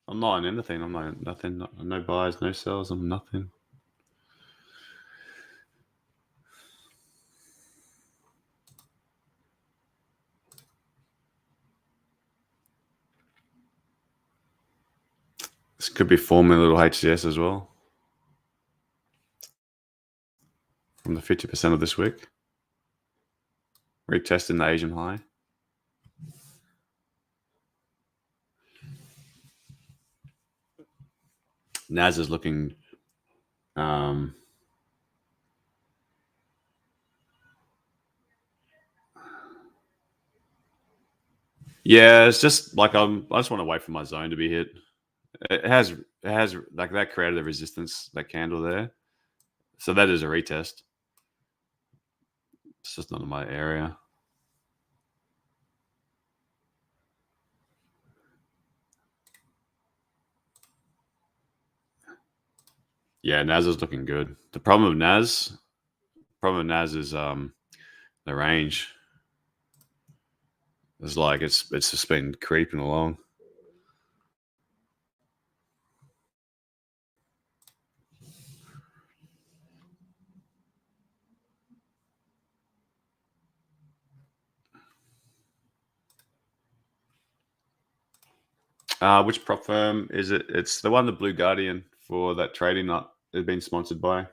I'm not in anything. I'm not in nothing. No buys, no sells. I'm nothing. This could be forming a little HCS as well from the 50% of this week. Retesting the Asian high. NAS is looking yeah, it's just like I just want to wait for my zone to be hit. It has like that created the resistance, that candle there. So that is a retest. It's just not in my area. Yeah, NAS is looking good. The problem with NAS is the range. It's like it's just been creeping along. Which prop firm is it? It's the one, the Blue Guardian, for that trading nut has been sponsored by.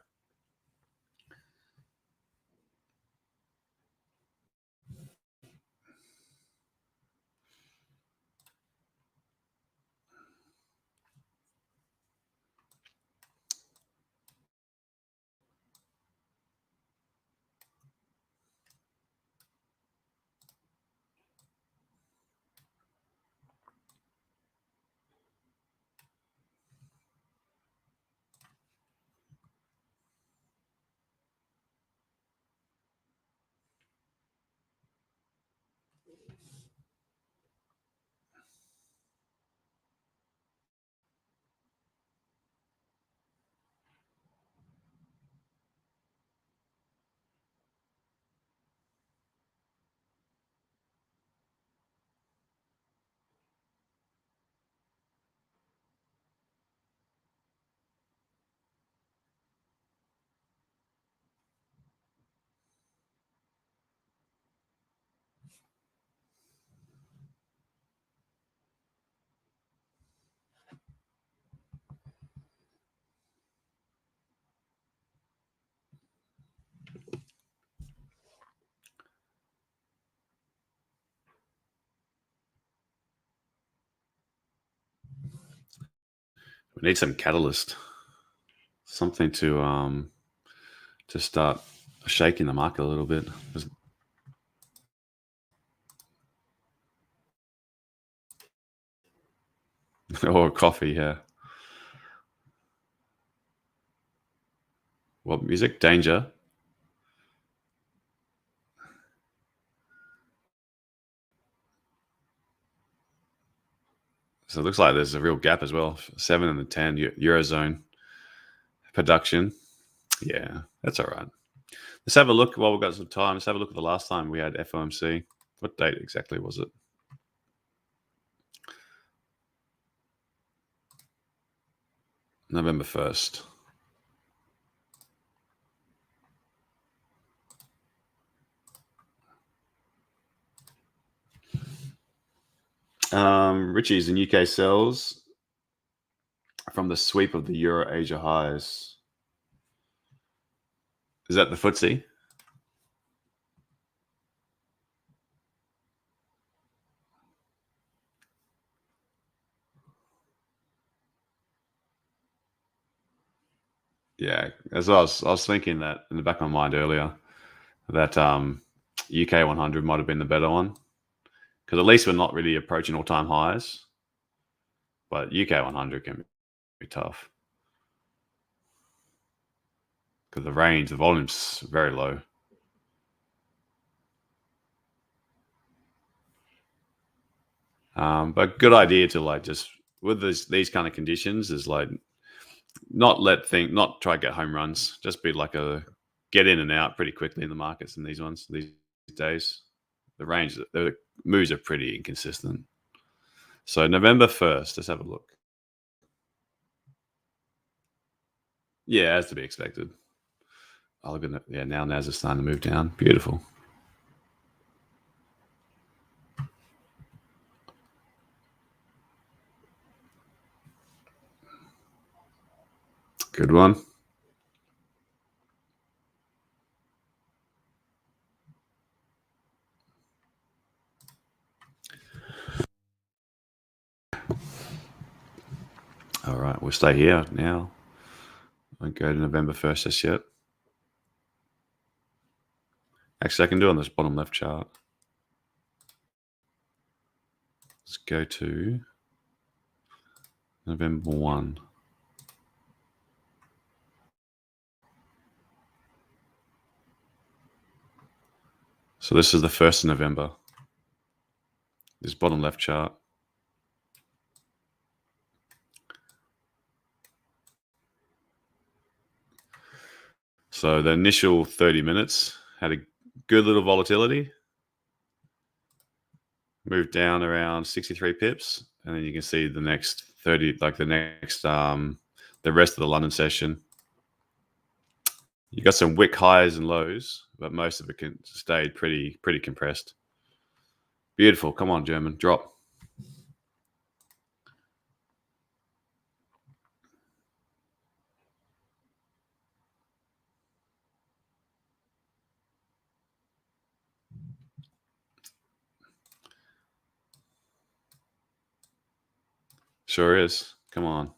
We need some catalyst, something to start shaking the market a little bit. Or coffee, yeah. What music? Danger. So it looks like there's a real gap as well. 7 and the 10 Eurozone production. Yeah, that's all right. Let's have a look while we've got some time. Let's have a look at the last time we had FOMC. What date exactly was it? November 1st. Richie's in UK sells from the sweep of the Euro Asia highs. Is that the FTSE? Yeah, as I was thinking that in the back of my mind earlier, that UK 100 might have been the better one because at least we're not really approaching all-time highs. But UK 100 can be tough because the volume's very low. But good idea to like just with these kind of conditions is like not try to get home runs. Just be like get in and out pretty quickly in the markets in these days. The moves are pretty inconsistent. So November 1st, let's have a look. Yeah, as to be expected. Oh, look at it. Yeah, now NAS is starting to move down. Beautiful. Good one. All right, we'll stay here now. Won't go to November 1st just yet. Actually, I can do it on this bottom left chart. Let's go to November 1. So this is the 1st of November. This bottom left chart. So the initial 30 minutes had a good little volatility. Moved down around 63 pips. And then you can see the next 30, like the rest of the London session. You got some wick highs and lows, but most of it stayed pretty compressed. Beautiful. Come on, German. Drop. Sure is. Come on.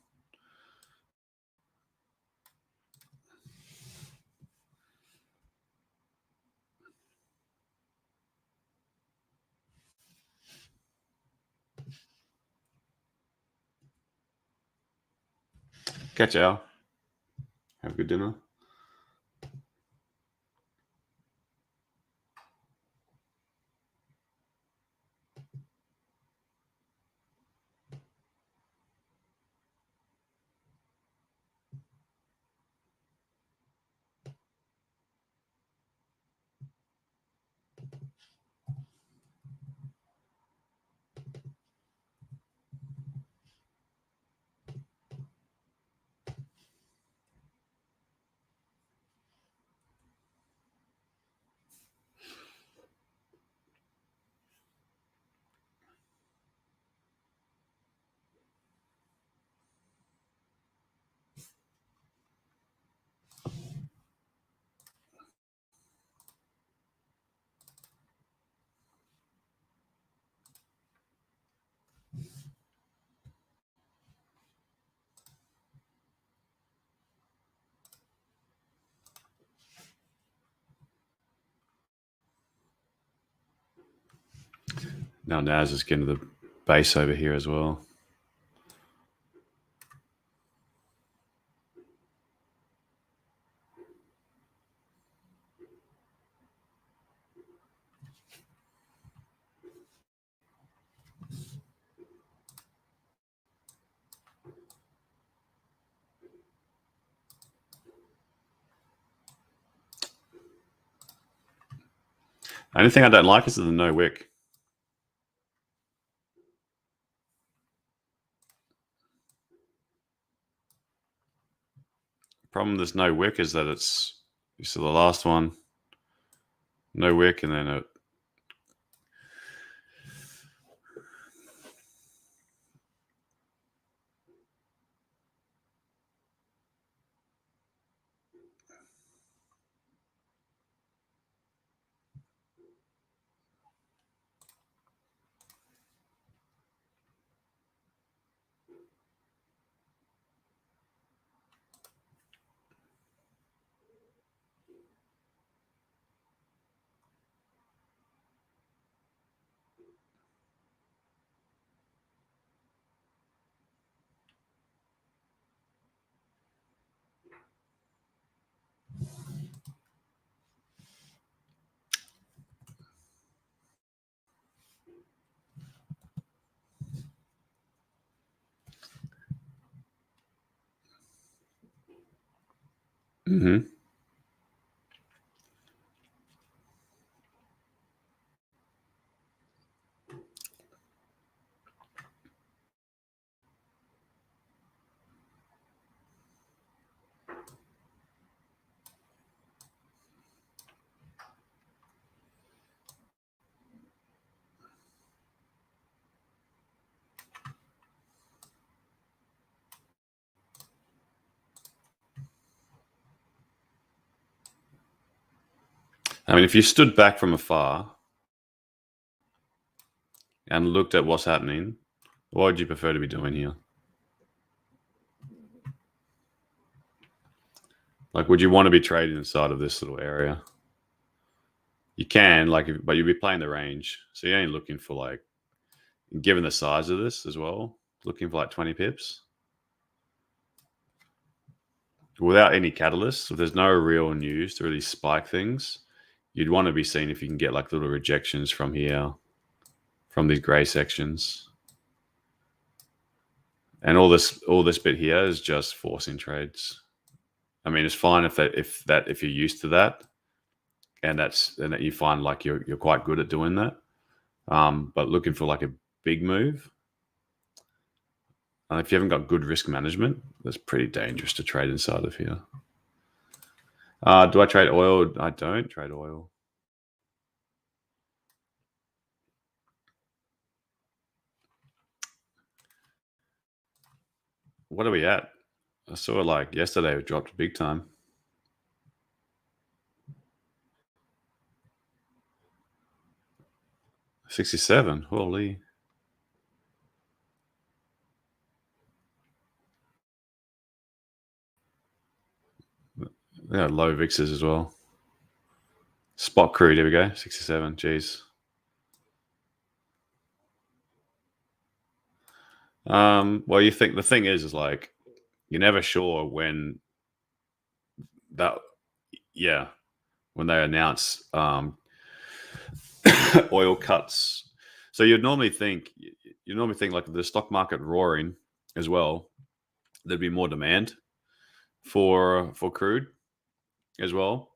Catch you, Al. Have a good dinner. Now Naz is getting to the base over here as well. The only thing I don't like is the no wick. Problem with this no wick is that you saw the last one, no wick, and then it. Mm-hmm. I mean, if you stood back from afar and looked at what's happening, what would you prefer to be doing here? Like, would you want to be trading inside of this little area? You can, like, but you'd be playing the range. So you're only looking for, like, given the size of this as well, looking for like 20 pips. Without any catalysts, if there's no real news to really spike things, you'd want to be seeing if you can get like little rejections from here, from these gray sections. And all this bit here is just forcing trades. I mean, it's fine if you're used to that, and that you find like you're quite good at doing that. But looking for like a big move, and if you haven't got good risk management, that's pretty dangerous to trade inside of here. Do I trade oil? I don't trade oil. What are we at? I saw like yesterday it dropped big time. 67. Holy. Yeah, low VIXs as well. Spot crude, here we go. 67. Jeez. Well, you think the thing is like you're never sure when that, yeah, when they announce oil cuts. So you'd normally think like the stock market roaring as well, there'd be more demand for crude as well.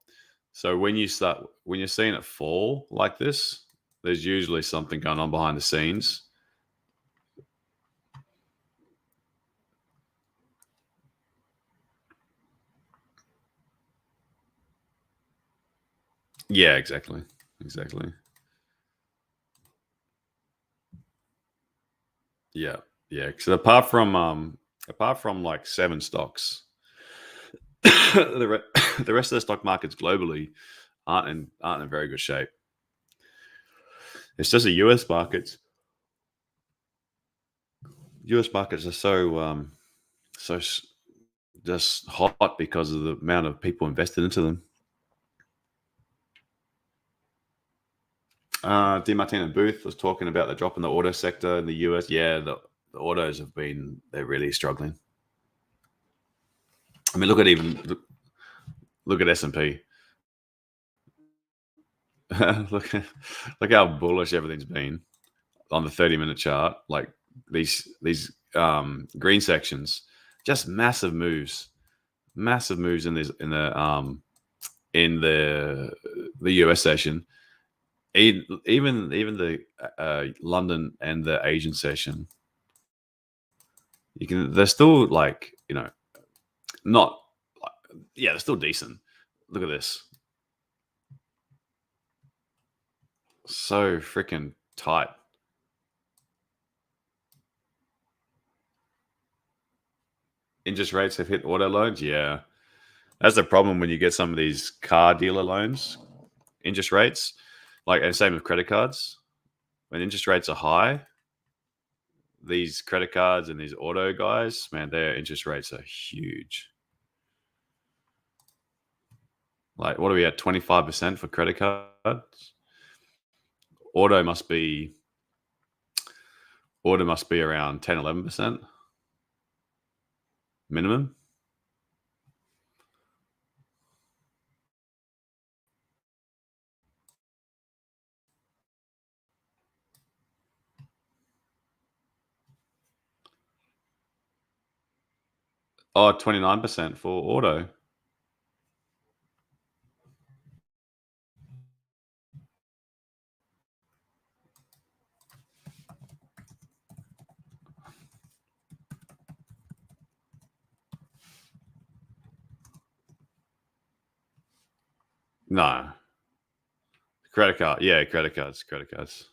So when you're seeing it fall like this, there's usually something going on behind the scenes. Yeah, exactly. Yeah, yeah. So apart from like 7 stocks, the rest of the stock markets globally aren't in very good shape. It's just the US markets. US markets are so just hot because of the amount of people invested into them. DiMartino Booth was talking about the drop in the auto sector in the US. Yeah, the autos they're really struggling. I mean, look at S&P. look how bullish everything's been on the 30-minute chart. Like these green sections, just massive moves in the US session. Even the London and the Asian session, they're still like, not, yeah, they're still decent. Look at this, so freaking tight. Interest rates have hit auto loans. Yeah, that's the problem when you get some of these car dealer loans. Interest rates, like, and same with credit cards. When interest rates are high, these credit cards and these auto guys, man, their interest rates are huge. Like, what are we at? 25% for credit cards. Auto must be around 10, 11% minimum. Oh, 29% for auto. No. Credit card. Yeah, credit cards. Credit cards.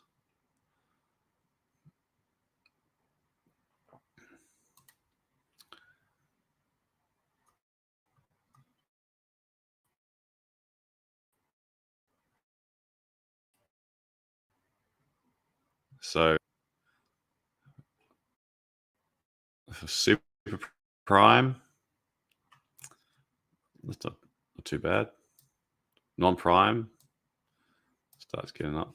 So super prime. That's not too bad. Non-prime starts getting up.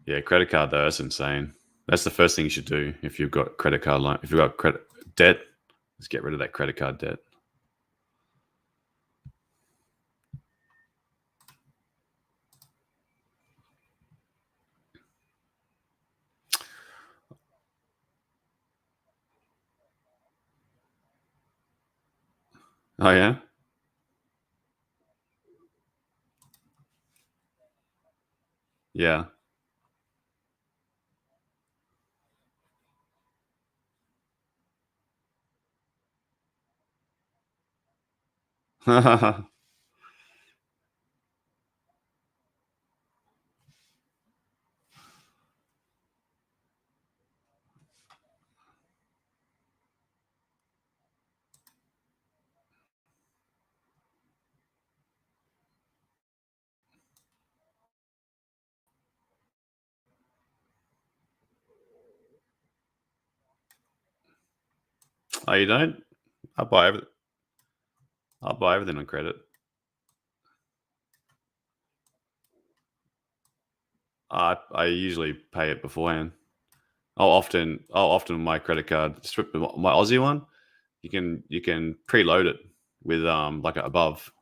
Yeah, credit card though, that's insane. That's the first thing you should do if you've got credit card loan. If you've got credit debt, just get rid of that credit card debt. Oh yeah, yeah. Oh, you don't? I buy everything. I buy everything on credit. I usually pay it beforehand. I'll often my credit card, my Aussie one. You can preload it with like above.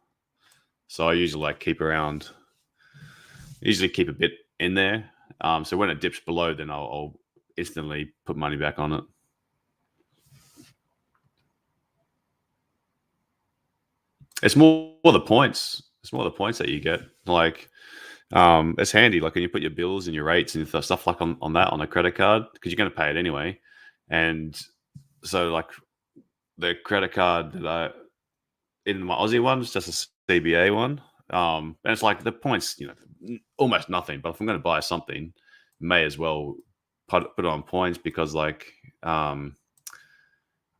So I usually like usually keep a bit in there. So when it dips below, then I'll instantly put money back on it. It's more the points. It's more the points that you get. Like it's handy. Like when you put your bills and your rates and stuff like on that on a credit card because you're going to pay it anyway. And so like the credit card that I in my Aussie one is just a CBA one. And it's like the points, almost nothing. But if I'm going to buy something, may as well put it on points because like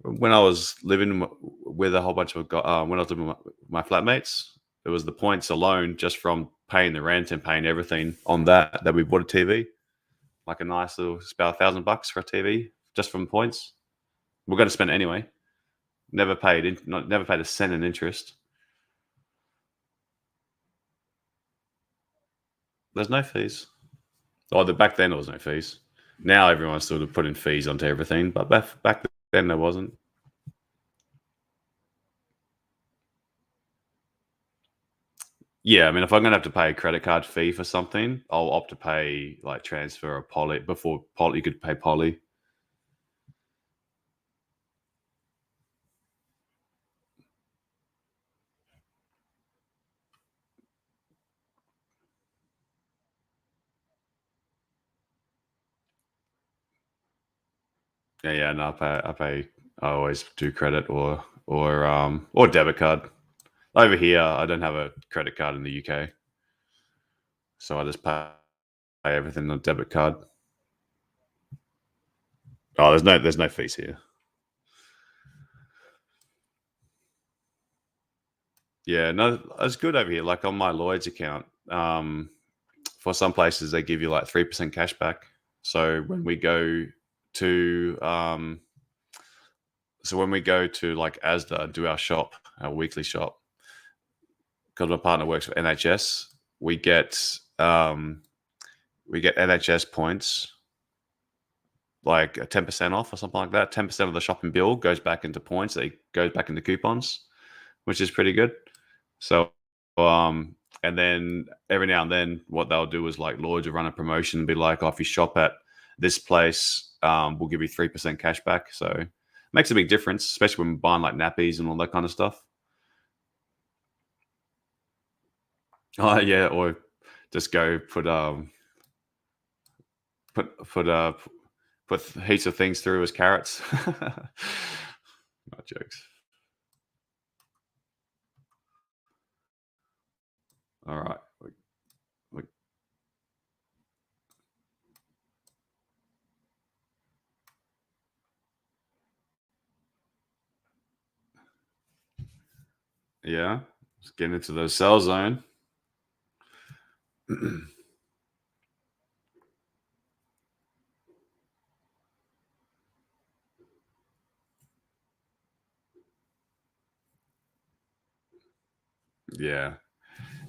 when I was living with a whole bunch of when I was living with my flatmates, it was the points alone just from paying the rent and paying everything on that we bought a TV, like a nice little, it's about $1,000 for a TV just from points. We're going to spend it anyway. Never paid a cent in interest. There's no fees. Oh, back then there was no fees. Now everyone's sort of putting fees onto everything, but back then there wasn't. Yeah, I mean, if I'm gonna have to pay a credit card fee for something, I'll opt to pay like transfer or poly. Before poly, you could pay poly. Yeah, yeah. No, I always do credit or debit card. Over here, I don't have a credit card in the UK, so I just pay everything on debit card. Oh, there's no fees here. Yeah, no, it's good over here. Like on my Lloyd's account, for some places they give you like 3% cash back. So when we go to like Asda and do our shop, our weekly shop, because my partner works for NHS, we get um, we get NHS points, like a 10% off or something like that. 10% of the shopping bill goes back into points. It goes back into coupons, which is pretty good. So, and then every now and then, what they'll do is like Lloyd's will run a promotion and be like, "Oh, if you shop at this place, we'll give you 3% cash back." So, it makes a big difference, especially when buying like nappies and all that kind of stuff. Oh yeah, or just go put put heaps of things through as carrots. Not jokes. All right. Yeah, let's get into the sell zone. Yeah,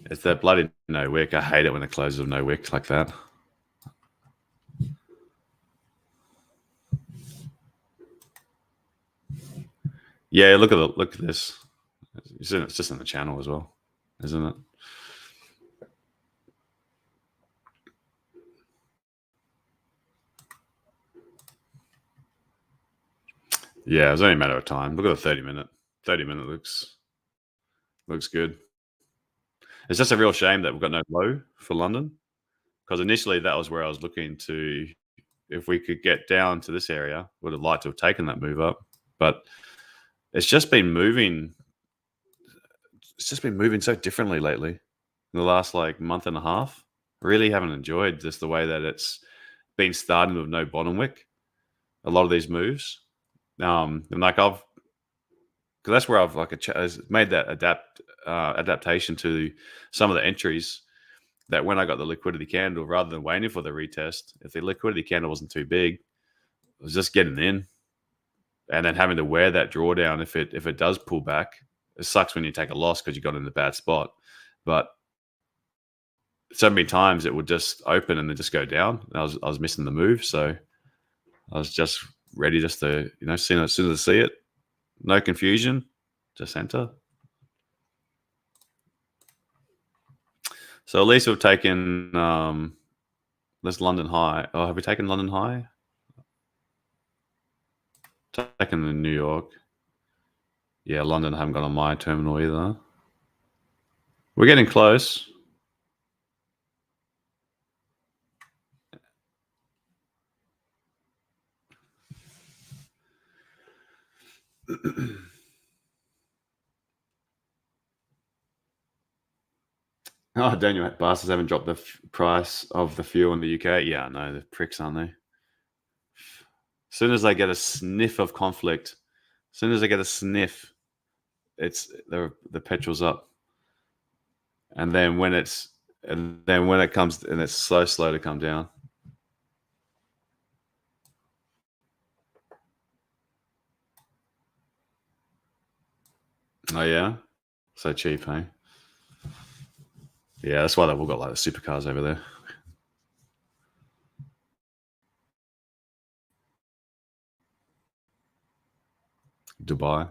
it's that bloody no wick. I hate it when it closes with no wick like that. Yeah, look at this. It's just in the channel as well, isn't it? Yeah, it was only a matter of time. Look at the 30 minute. 30 minute looks good. It's just a real shame that we've got no low for London, because initially that was where I was looking to, if we could get down to this area, would have liked to have taken that move up, but it's just been moving. It's just been moving so differently lately in the last like month and a half. Really haven't enjoyed just the way that it's been starting with no bottom wick. A lot of these moves, and like because that's where I've like made that adaptation to some of the entries. That when I got the liquidity candle, rather than waiting for the retest, if the liquidity candle wasn't too big, I was just getting in, and then having to wear that drawdown if it does pull back. It sucks when you take a loss because you got in a bad spot, but so many times it would just open and then just go down. I was missing the move, so I was just ready just to as soon as I see it, no confusion, just enter. So at least we've taken this London high. Oh, have we taken London high? Taken the New York. Yeah, London I haven't got on my terminal either. We're getting close. Oh, Daniel, bastards haven't dropped the price of the fuel in the UK. Yeah, no, the pricks, aren't they? As soon as they get a sniff of conflict, as soon as they get a sniff, it's the petrol's up. And then when it comes, and it's so slow to come down. Oh yeah, so cheap, hey? Yeah, that's why they've all got like the supercars over there. Dubai.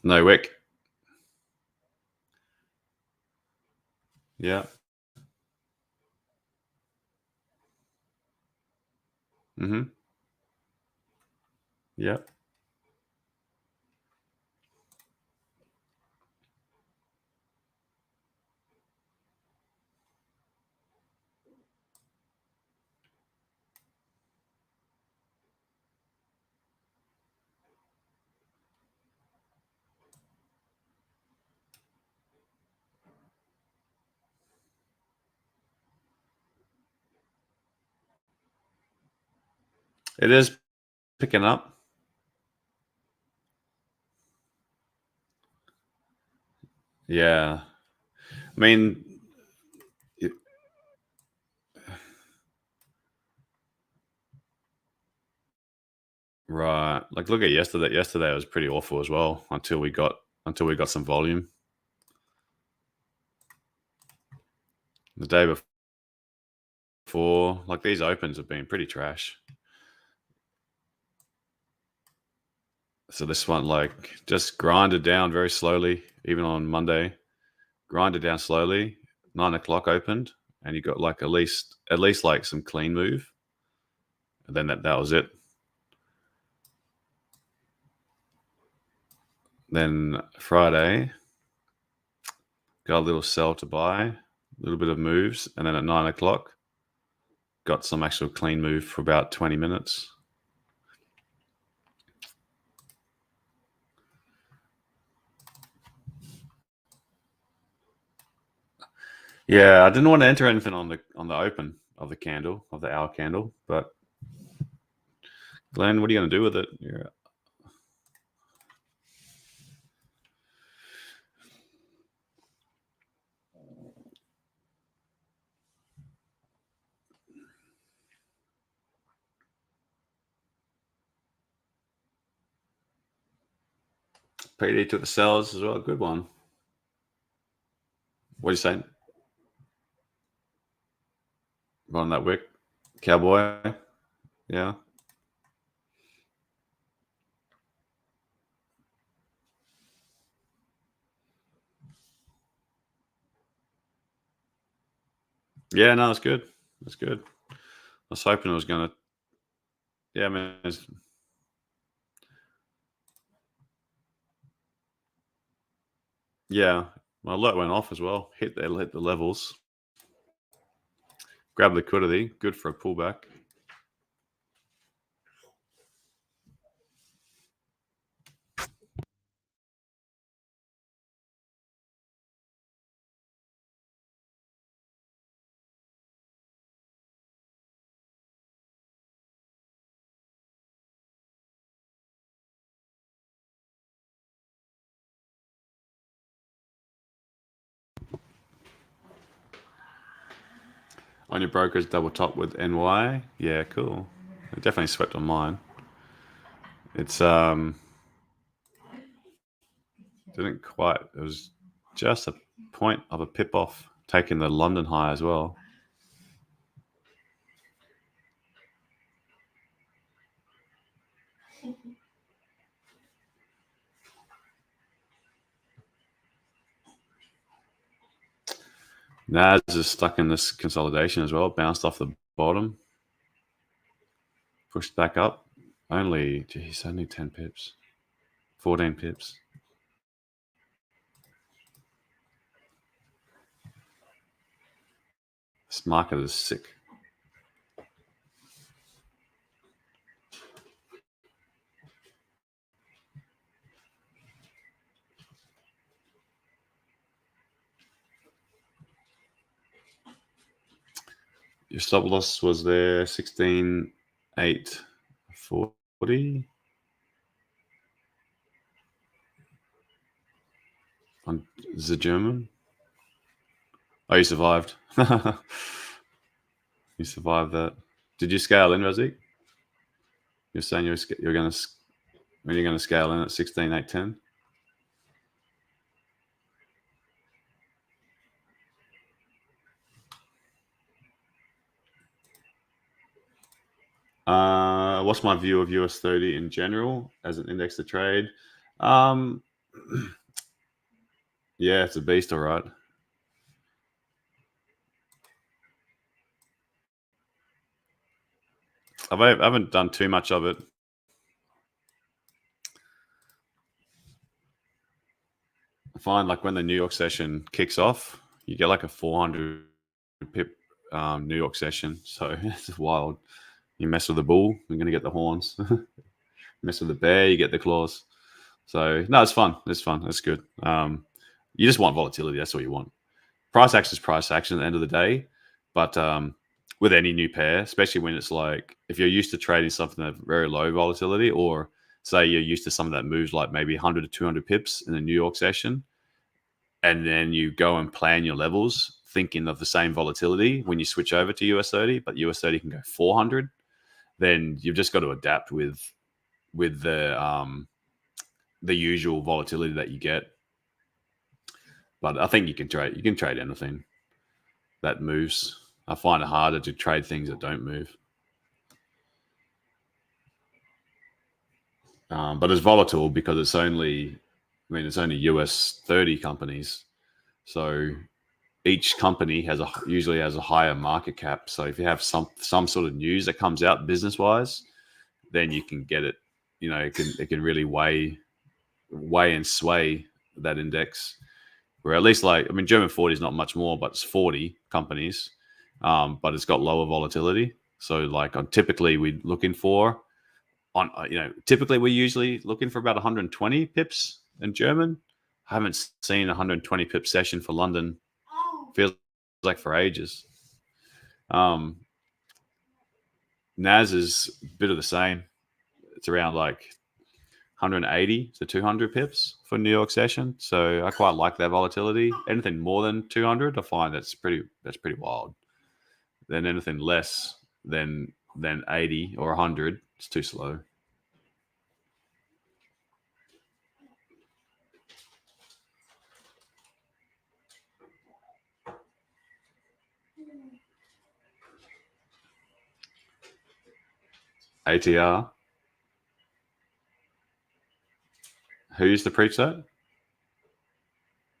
No wick. Yeah. Mm-hmm. Yeah. It is picking up. Yeah. I mean, right. Like look at yesterday. Yesterday was pretty awful as well until we got some volume. The day before, like these opens have been pretty trash. So this one, like, just grinded down very slowly, even on Monday. Grinded down slowly. 9 o'clock opened, and you got like at least like some clean move, and then that was it. Then Friday, got a little sell to buy, a little bit of moves, and then at 9 o'clock, got some actual clean move for about 20 minutes. Yeah, I didn't want to enter anything on the open of the candle, of the hour candle, but Glenn, what are you going to do with it? Yeah. PD took the sellers as well. Good one. What are you saying? On that wick, cowboy. Yeah. Yeah, no, that's good. That's good. I was hoping it was going to. Yeah, I mean, yeah, my alert went off as well. Hit the levels. Grab liquidity. Good for a pullback. On your brokers, double top with NY. Yeah, cool. It definitely swept on mine. It's didn't quite. It was just a point of a pip off taking the London high as well. Nas is stuck in this consolidation as well. Bounced off the bottom. Pushed back up. Only 10 pips. 14 pips. This market is sick. Your stop loss was there 16,840 on the German. Oh, you survived. You survived that. Did you scale in, Razik? You're saying you're going to when you're going to scale in at 16,810. What's my view of US 30 in general as an index to trade? Yeah, it's a beast, all right. I haven't done too much of it. I find like when the New York session kicks off, you get like a 400 pip New York session. So it's wild. You mess with the bull, you're going to get the horns. Mess with the bear, you get the claws. So no, it's fun. It's fun. It's good. You just want volatility. That's what you want. Price action is price action at the end of the day. But with any new pair, especially when it's like if you're used to trading something at very low volatility, or say you're used to something that moves like maybe 100 to 200 pips in the New York session, and then you go and plan your levels thinking of the same volatility when you switch over to US 30, but US 30 can go 400, then you've just got to adapt with the usual volatility that you get. But I think you can trade anything that moves. I find it harder to trade things that don't move. But it's volatile because it's only US 30 companies. So each company usually has a higher market cap. So if you have some sort of news that comes out business wise, then you can get it. You know, it can really weigh weigh and sway that index. Where at least German 40 is not much more, but it's 40 companies, but it's got lower volatility. So typically we're looking for typically we're usually looking for about 120 pips in German. I haven't seen a 120 pip session for London. Feels like for ages. NAS is a bit of the same. It's around 180 to 200 pips for New York session. So I quite like that volatility. Anything more than 200, I find that's pretty wild. Then anything less than 80 or 100, it's too slow. ATR. Who used to preach that?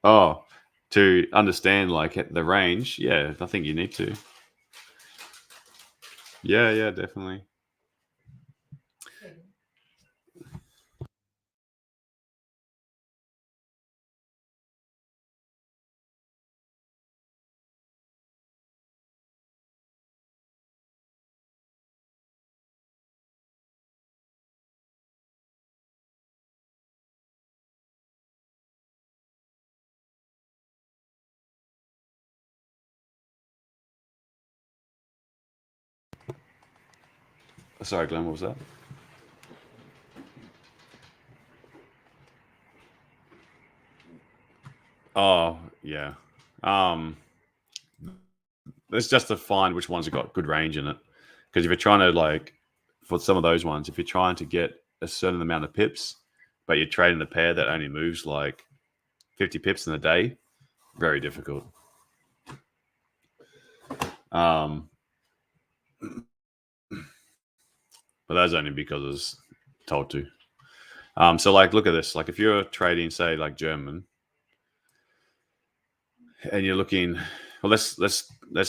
Oh, to understand the range. Yeah, I think you need to. Yeah, definitely. Sorry, Glenn, what was that? Oh, yeah. It's just to find which ones have got good range in it. Because if you're trying to for some of those ones, if you're trying to get a certain amount of pips, but you're trading the pair that only moves 50 pips in a day, very difficult. But that's only because I was told to. So look at this. If you're trading, say German, and you're looking, well, let's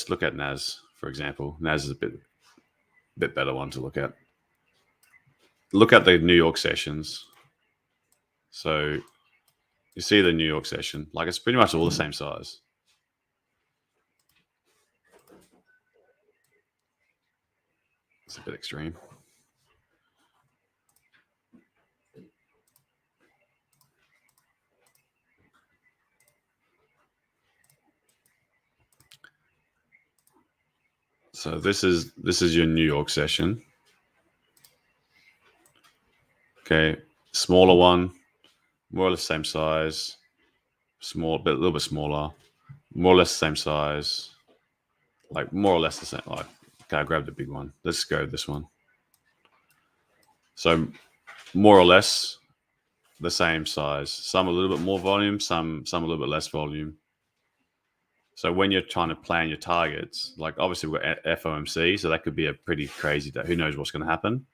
look at NAS for example. NAS is a bit better one to look at. Look at the New York sessions. So you see the New York session, it's pretty much all the same size. It's a bit extreme. So this is your New York session. Okay, smaller one, more or less same size. Small, a little bit smaller, more or less the same size. More or less the same. Okay, I grabbed the big one. Let's go with this one. So more or less the same size. Some a little bit more volume, some a little bit less volume. So when you're trying to plan your targets, obviously we've got FOMC, so that could be a pretty crazy day. Who knows what's going to happen?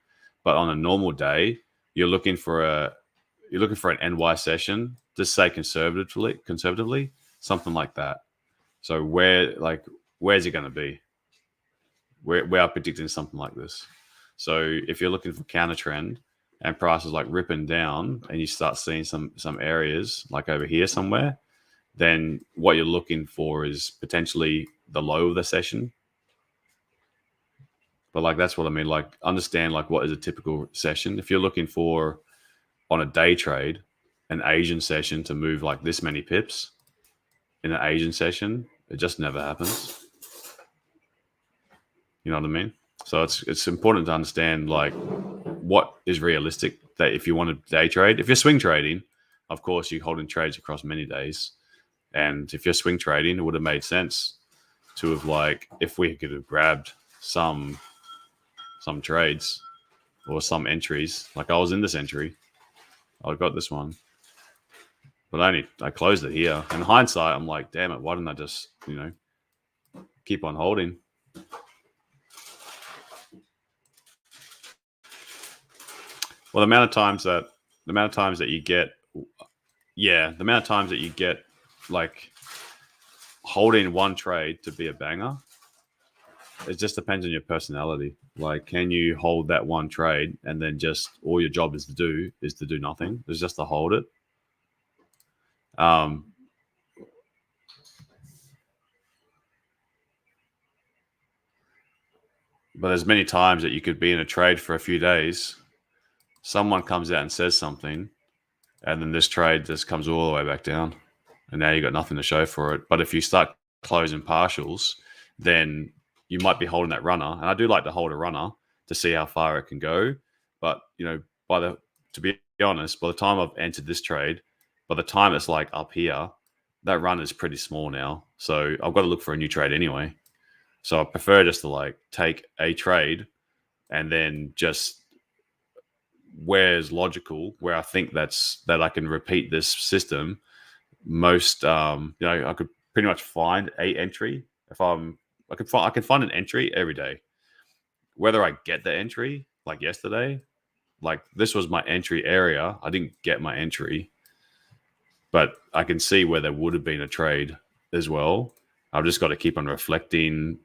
But on a normal day, you're looking for an NY session. Just say conservatively, something like that. So where's it going to be? We are predicting something like this. So if you're looking for counter trend and prices ripping down, and you start seeing some areas over here somewhere, then what you're looking for is potentially the low of the session. But that's what I mean. Understand what is a typical session. If you're looking for on a day trade an Asian session to move this many pips in an Asian session, it just never happens. You know what I mean? So it's important to understand what is realistic, that if you want to day trade. If you're swing trading, of course you're holding trades across many days. And if you're swing trading, it would have made sense to have if we could have grabbed some trades or some entries. I was in this entry. I got this one. But I closed it here. In hindsight, I'm damn it, why didn't I just, keep on holding? Well, the amount of times that you get holding one trade to be a banger, it just depends on your personality. Can you hold that one trade and then just all your job is to do nothing? It's just to hold it. Um, but there's many times that you could be in a trade for a few days. Someone comes out and says something, and then this trade just comes all the way back down, and now you got nothing to show for it. But if you start closing partials, then you might be holding that runner. And I do like to hold a runner to see how far it can go. But to be honest, by the time I've entered this trade, by the time it's like up here, that run is pretty small now. So I've got to look for a new trade anyway. So I prefer just to like take a trade and then just where's logical, where I think that I can repeat this system. Most I could pretty much find a entry I can find an entry every day. Whether I get the entry like yesterday, like this was my entry area. I didn't get my entry, but I can see where there would have been a trade as well. I've just got to keep on reflecting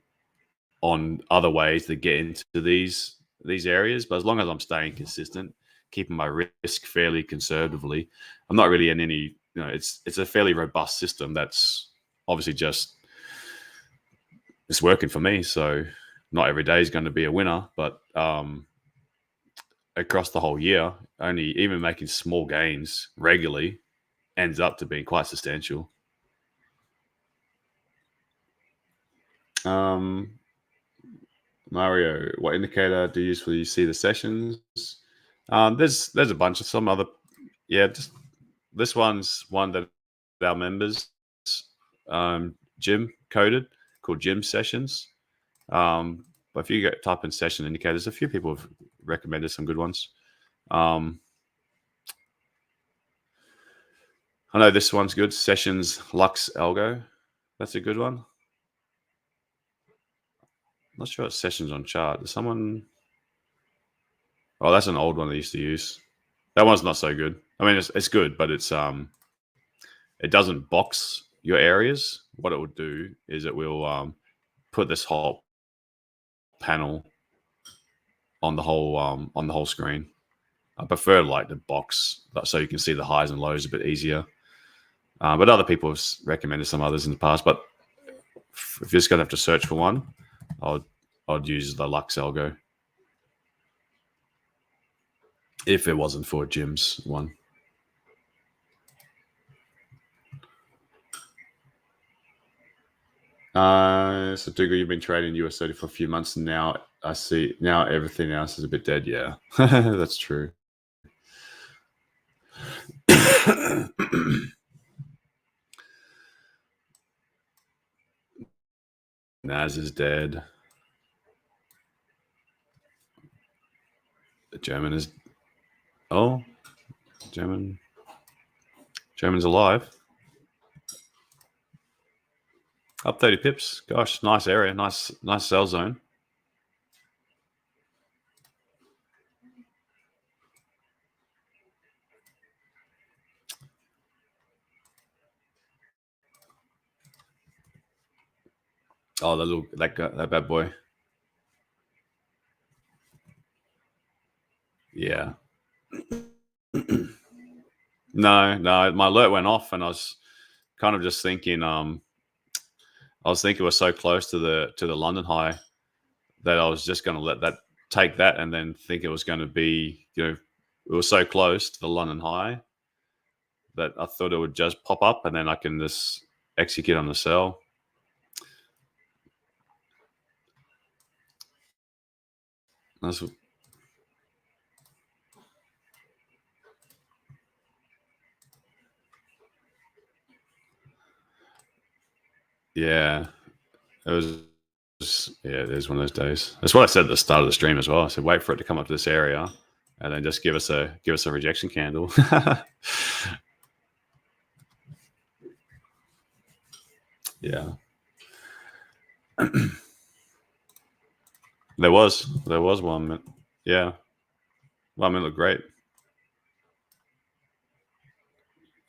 on other ways to get into these areas. But as long as I'm staying consistent, keeping my risk fairly conservatively, I'm not really in any, it's a fairly robust system that's obviously just, it's working for me. So not every day is going to be a winner, but across the whole year, only even making small gains regularly ends up to being quite substantial. Mario, what indicator do you use for you see the sessions? There's a bunch of some other, just this one's one that our members Jim coded, called Jim Sessions. But if you type in session indicators, a few people have recommended some good ones. I know this one's good. Sessions Lux Algo. That's a good one. I'm not sure it's sessions on chart. Is someone? Oh, that's an old one they used to use. That one's not so good. I mean, it's good, but it's it doesn't box your areas. What it will do is it will put this whole panel on the whole screen. I prefer like the box so you can see the highs and lows a bit easier. But other people have recommended some others in the past. But if you're just gonna have to search for one, I'd use the Lux Algo if it wasn't for Jim's one. So Dougal, you've been trading US30 for a few months now. I see now everything else is a bit dead. Yeah, that's true. Naz is dead. The German is. Oh, German's alive. Up 30 pips. Gosh, nice area. Nice sell zone. Oh, that bad boy. Yeah. No, my alert went off, and I was kind of just thinking. I was thinking we're so close to the London high that I was just going to let that take that, and then think it was going to be, it was so close to the London high that I thought it would just pop up, and then I can just execute on the sell. That's, yeah, it was. Yeah, it is one of those days. That's what I said at the start of the stream as well. I said, wait for it to come up to this area, and then just give us a rejection candle. Yeah. There was 1 minute. Yeah. 1 minute looked great.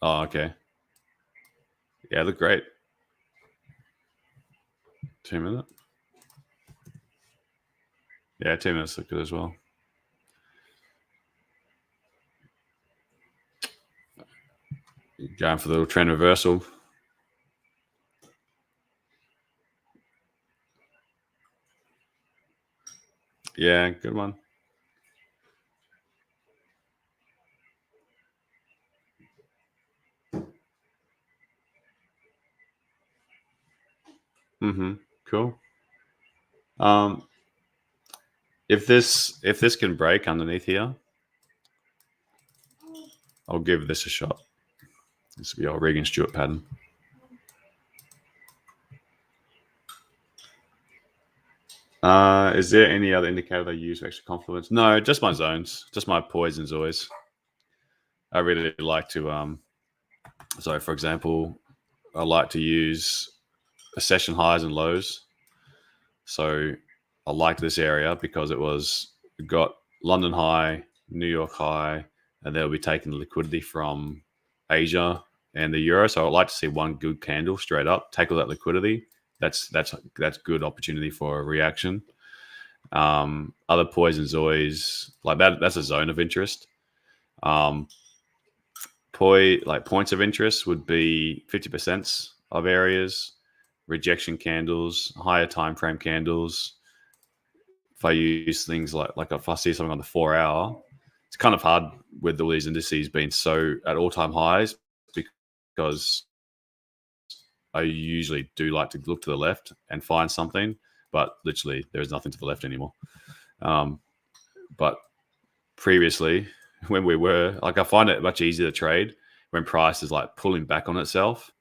Oh, okay. Yeah, it looked great. 2 minutes. Yeah, 2 minutes looked good as well. . . . . . . . . . . . . . . . . . . . . . . . . . . . . . . . . . . . . . . . . . . . . . . . . . . . . . . . . . . Going for the little trend reversal. Yeah, good one. Cool. If this can break underneath here, I'll give this a shot. This will be our Regan Stewart pattern. Is there any other indicator they use for extra confluence? No, just my zones, just my poisons always. I really like to so for example, I like to use a session highs and lows. So I liked this area because it got London high, New York high, and they'll be taking the liquidity from Asia and the euro. So I'd like to see one good candle straight up, take all that liquidity. That's good opportunity for a reaction. Other poisons always like that. That's a zone of interest. Points of interest would be 50% of areas, rejection candles, higher time frame candles. If I use things like if I see something on the 4 hour, it's kind of hard with all these indices being so at all time highs because I usually do like to look to the left and find something, but literally there is nothing to the left anymore. But previously, when we were I find it much easier to trade when price is like pulling back on itself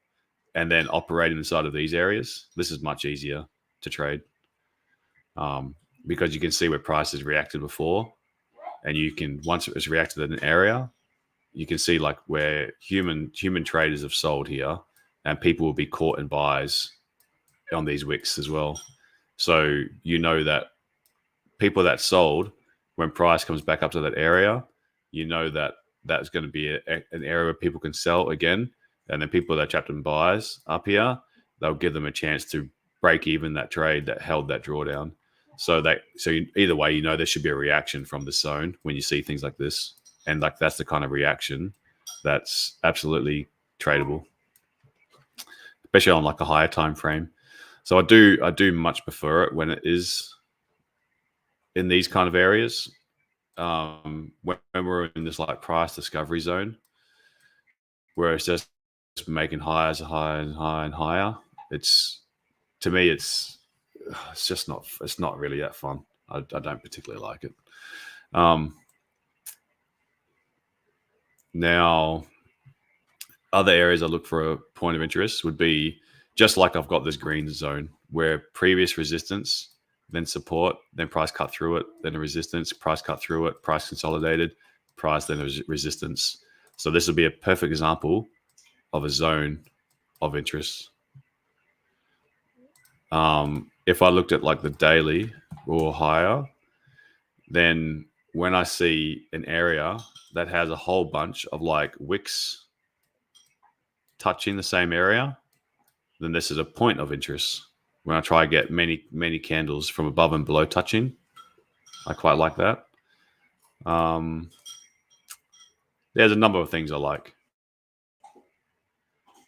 and then operating inside of these areas. This is much easier to trade because you can see where price has reacted before, and you can once it's reacted in an area, you can see like where human traders have sold here, and people will be caught in buys on these wicks as well. So you know that people that sold when price comes back up to that area, you know that that's going to be an area where people can sell again, and then people that are trapped in buys up here, they'll give them a chance to break even that trade that held that drawdown. So either way, you know there should be a reaction from the zone when you see things like this, and like that's the kind of reaction that's absolutely tradable, especially on like a higher time frame. So I do much prefer it when it is in these kind of areas. When we're in this like price discovery zone, where it's just making highs, higher and higher and higher. It's to me, it's just not. It's not really that fun. I don't particularly like it. Now, other areas I look for a point of interest would be just like I've got this green zone where previous resistance, then support, then price cut through it, then a resistance, price cut through it, price consolidated, price, then a resistance. So this would be a perfect example of a zone of interest. If I looked at like the daily or higher, then when I see an area that has a whole bunch of like wicks touching the same area, then this is a point of interest. When I try to get many candles from above and below touching, I quite like that. There's a number of things I like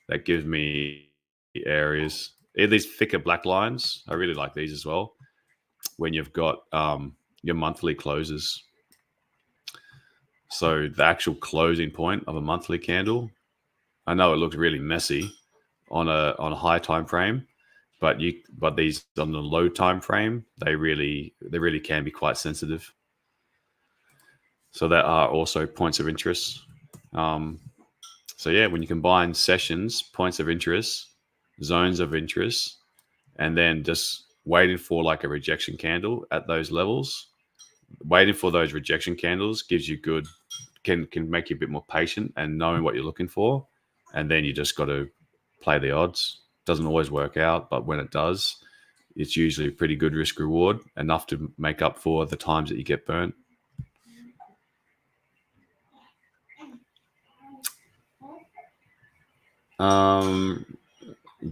that give me areas. These thicker black lines, I really like these as well. When you've got your monthly closes, so the actual closing point of a monthly candle, I know it looks really messy on a high time frame, but these on the low time frame, they really can be quite sensitive. So there are also points of interest. So yeah, when you combine sessions, points of interest, zones of interest, and then just waiting for like a rejection candle at those levels, waiting for those rejection candles gives you can make you a bit more patient and knowing what you're looking for. And then you just got to play the odds. Doesn't always work out, but when it does, it's usually a pretty good risk reward, enough to make up for the times that you get burnt.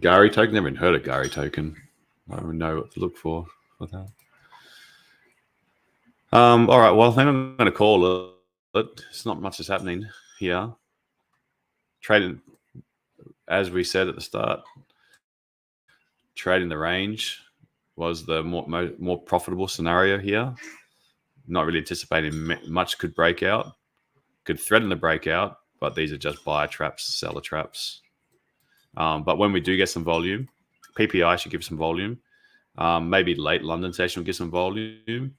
Gary token, never even heard of Gary token. I don't know what to look for that. All right, well, I think I'm going to call it. It's not much is happening here. trading, as we said at the start, trading the range was the more profitable scenario here. Not really anticipating much could break out, could threaten the breakout, but these are just buyer traps, seller traps. But when we do get some volume, PPI should give some volume. Maybe late London session will give some volume.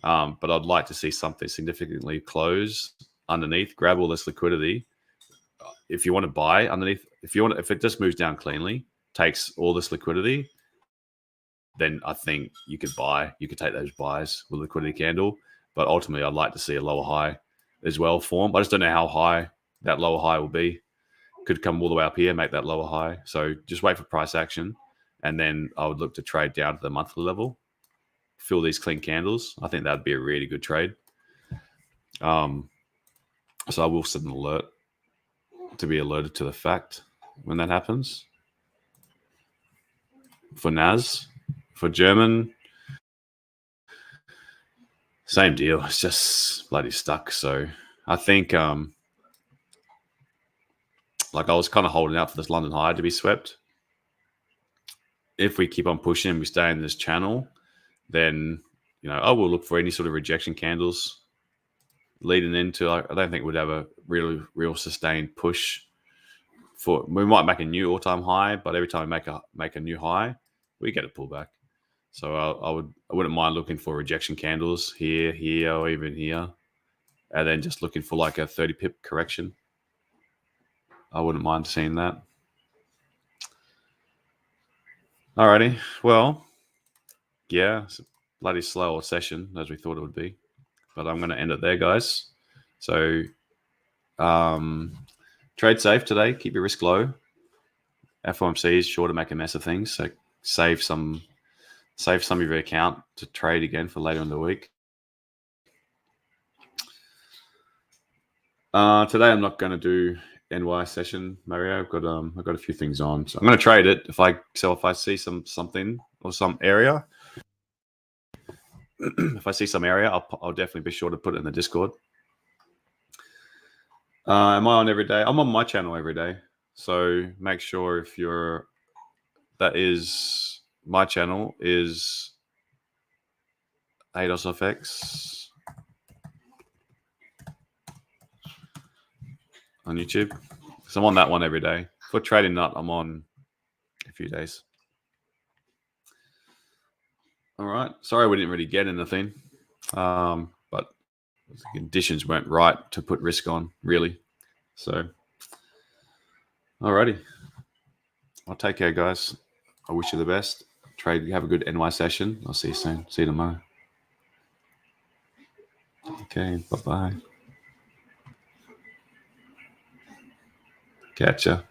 But I'd like to see something significantly close underneath, grab all this liquidity. If you want to buy underneath, if it just moves down cleanly, takes all this liquidity, then I think you could buy. You could take those buys with liquidity candle. But ultimately, I'd like to see a lower high as well form. I just don't know how high that lower high will be. Could come all the way up here, make that lower high. So just wait for price action. And then I would look to trade down to the monthly level. Fill these clean candles. I think that'd be a really good trade. So I will set an alert to be alerted to the fact when that happens. For NAS, for German, same deal. It's just bloody stuck. So I think like I was kind of holding out for this London high to be swept. If we keep on pushing, we stay in this channel, then I will look for any sort of rejection candles leading into. I don't think we'd have a real sustained push. We might make a new all-time high, but every time we make a new high, we get a pullback. So I wouldn't mind looking for rejection candles here, or even here, and then just looking for like a 30 pip correction. I wouldn't mind seeing that. Alrighty, well, yeah, it's a bloody slower session as we thought it would be, but I'm going to end it there, guys. So trade safe today. Keep your risk low. FOMC is sure to make a mess of things, so save some of your account to trade again for later in the week. Today I'm not going to do NY session, Mario. I've got a few things on, so I'm going to trade it. If I see something or some area, if I see some area, I'll definitely be sure to put it in the Discord. Am I on every day? I'm on my channel every day, so make sure if my channel is HaydosFx on YouTube. So I'm on that one every day. For Trading Nut, I'm on a few days. All right. Sorry we didn't really get anything, but the conditions weren't right to put risk on, really. So, alrighty. I'll take care, guys. I wish you the best. Have a good NY session. I'll see you soon. See you tomorrow. Okay. Bye-bye. Catch ya.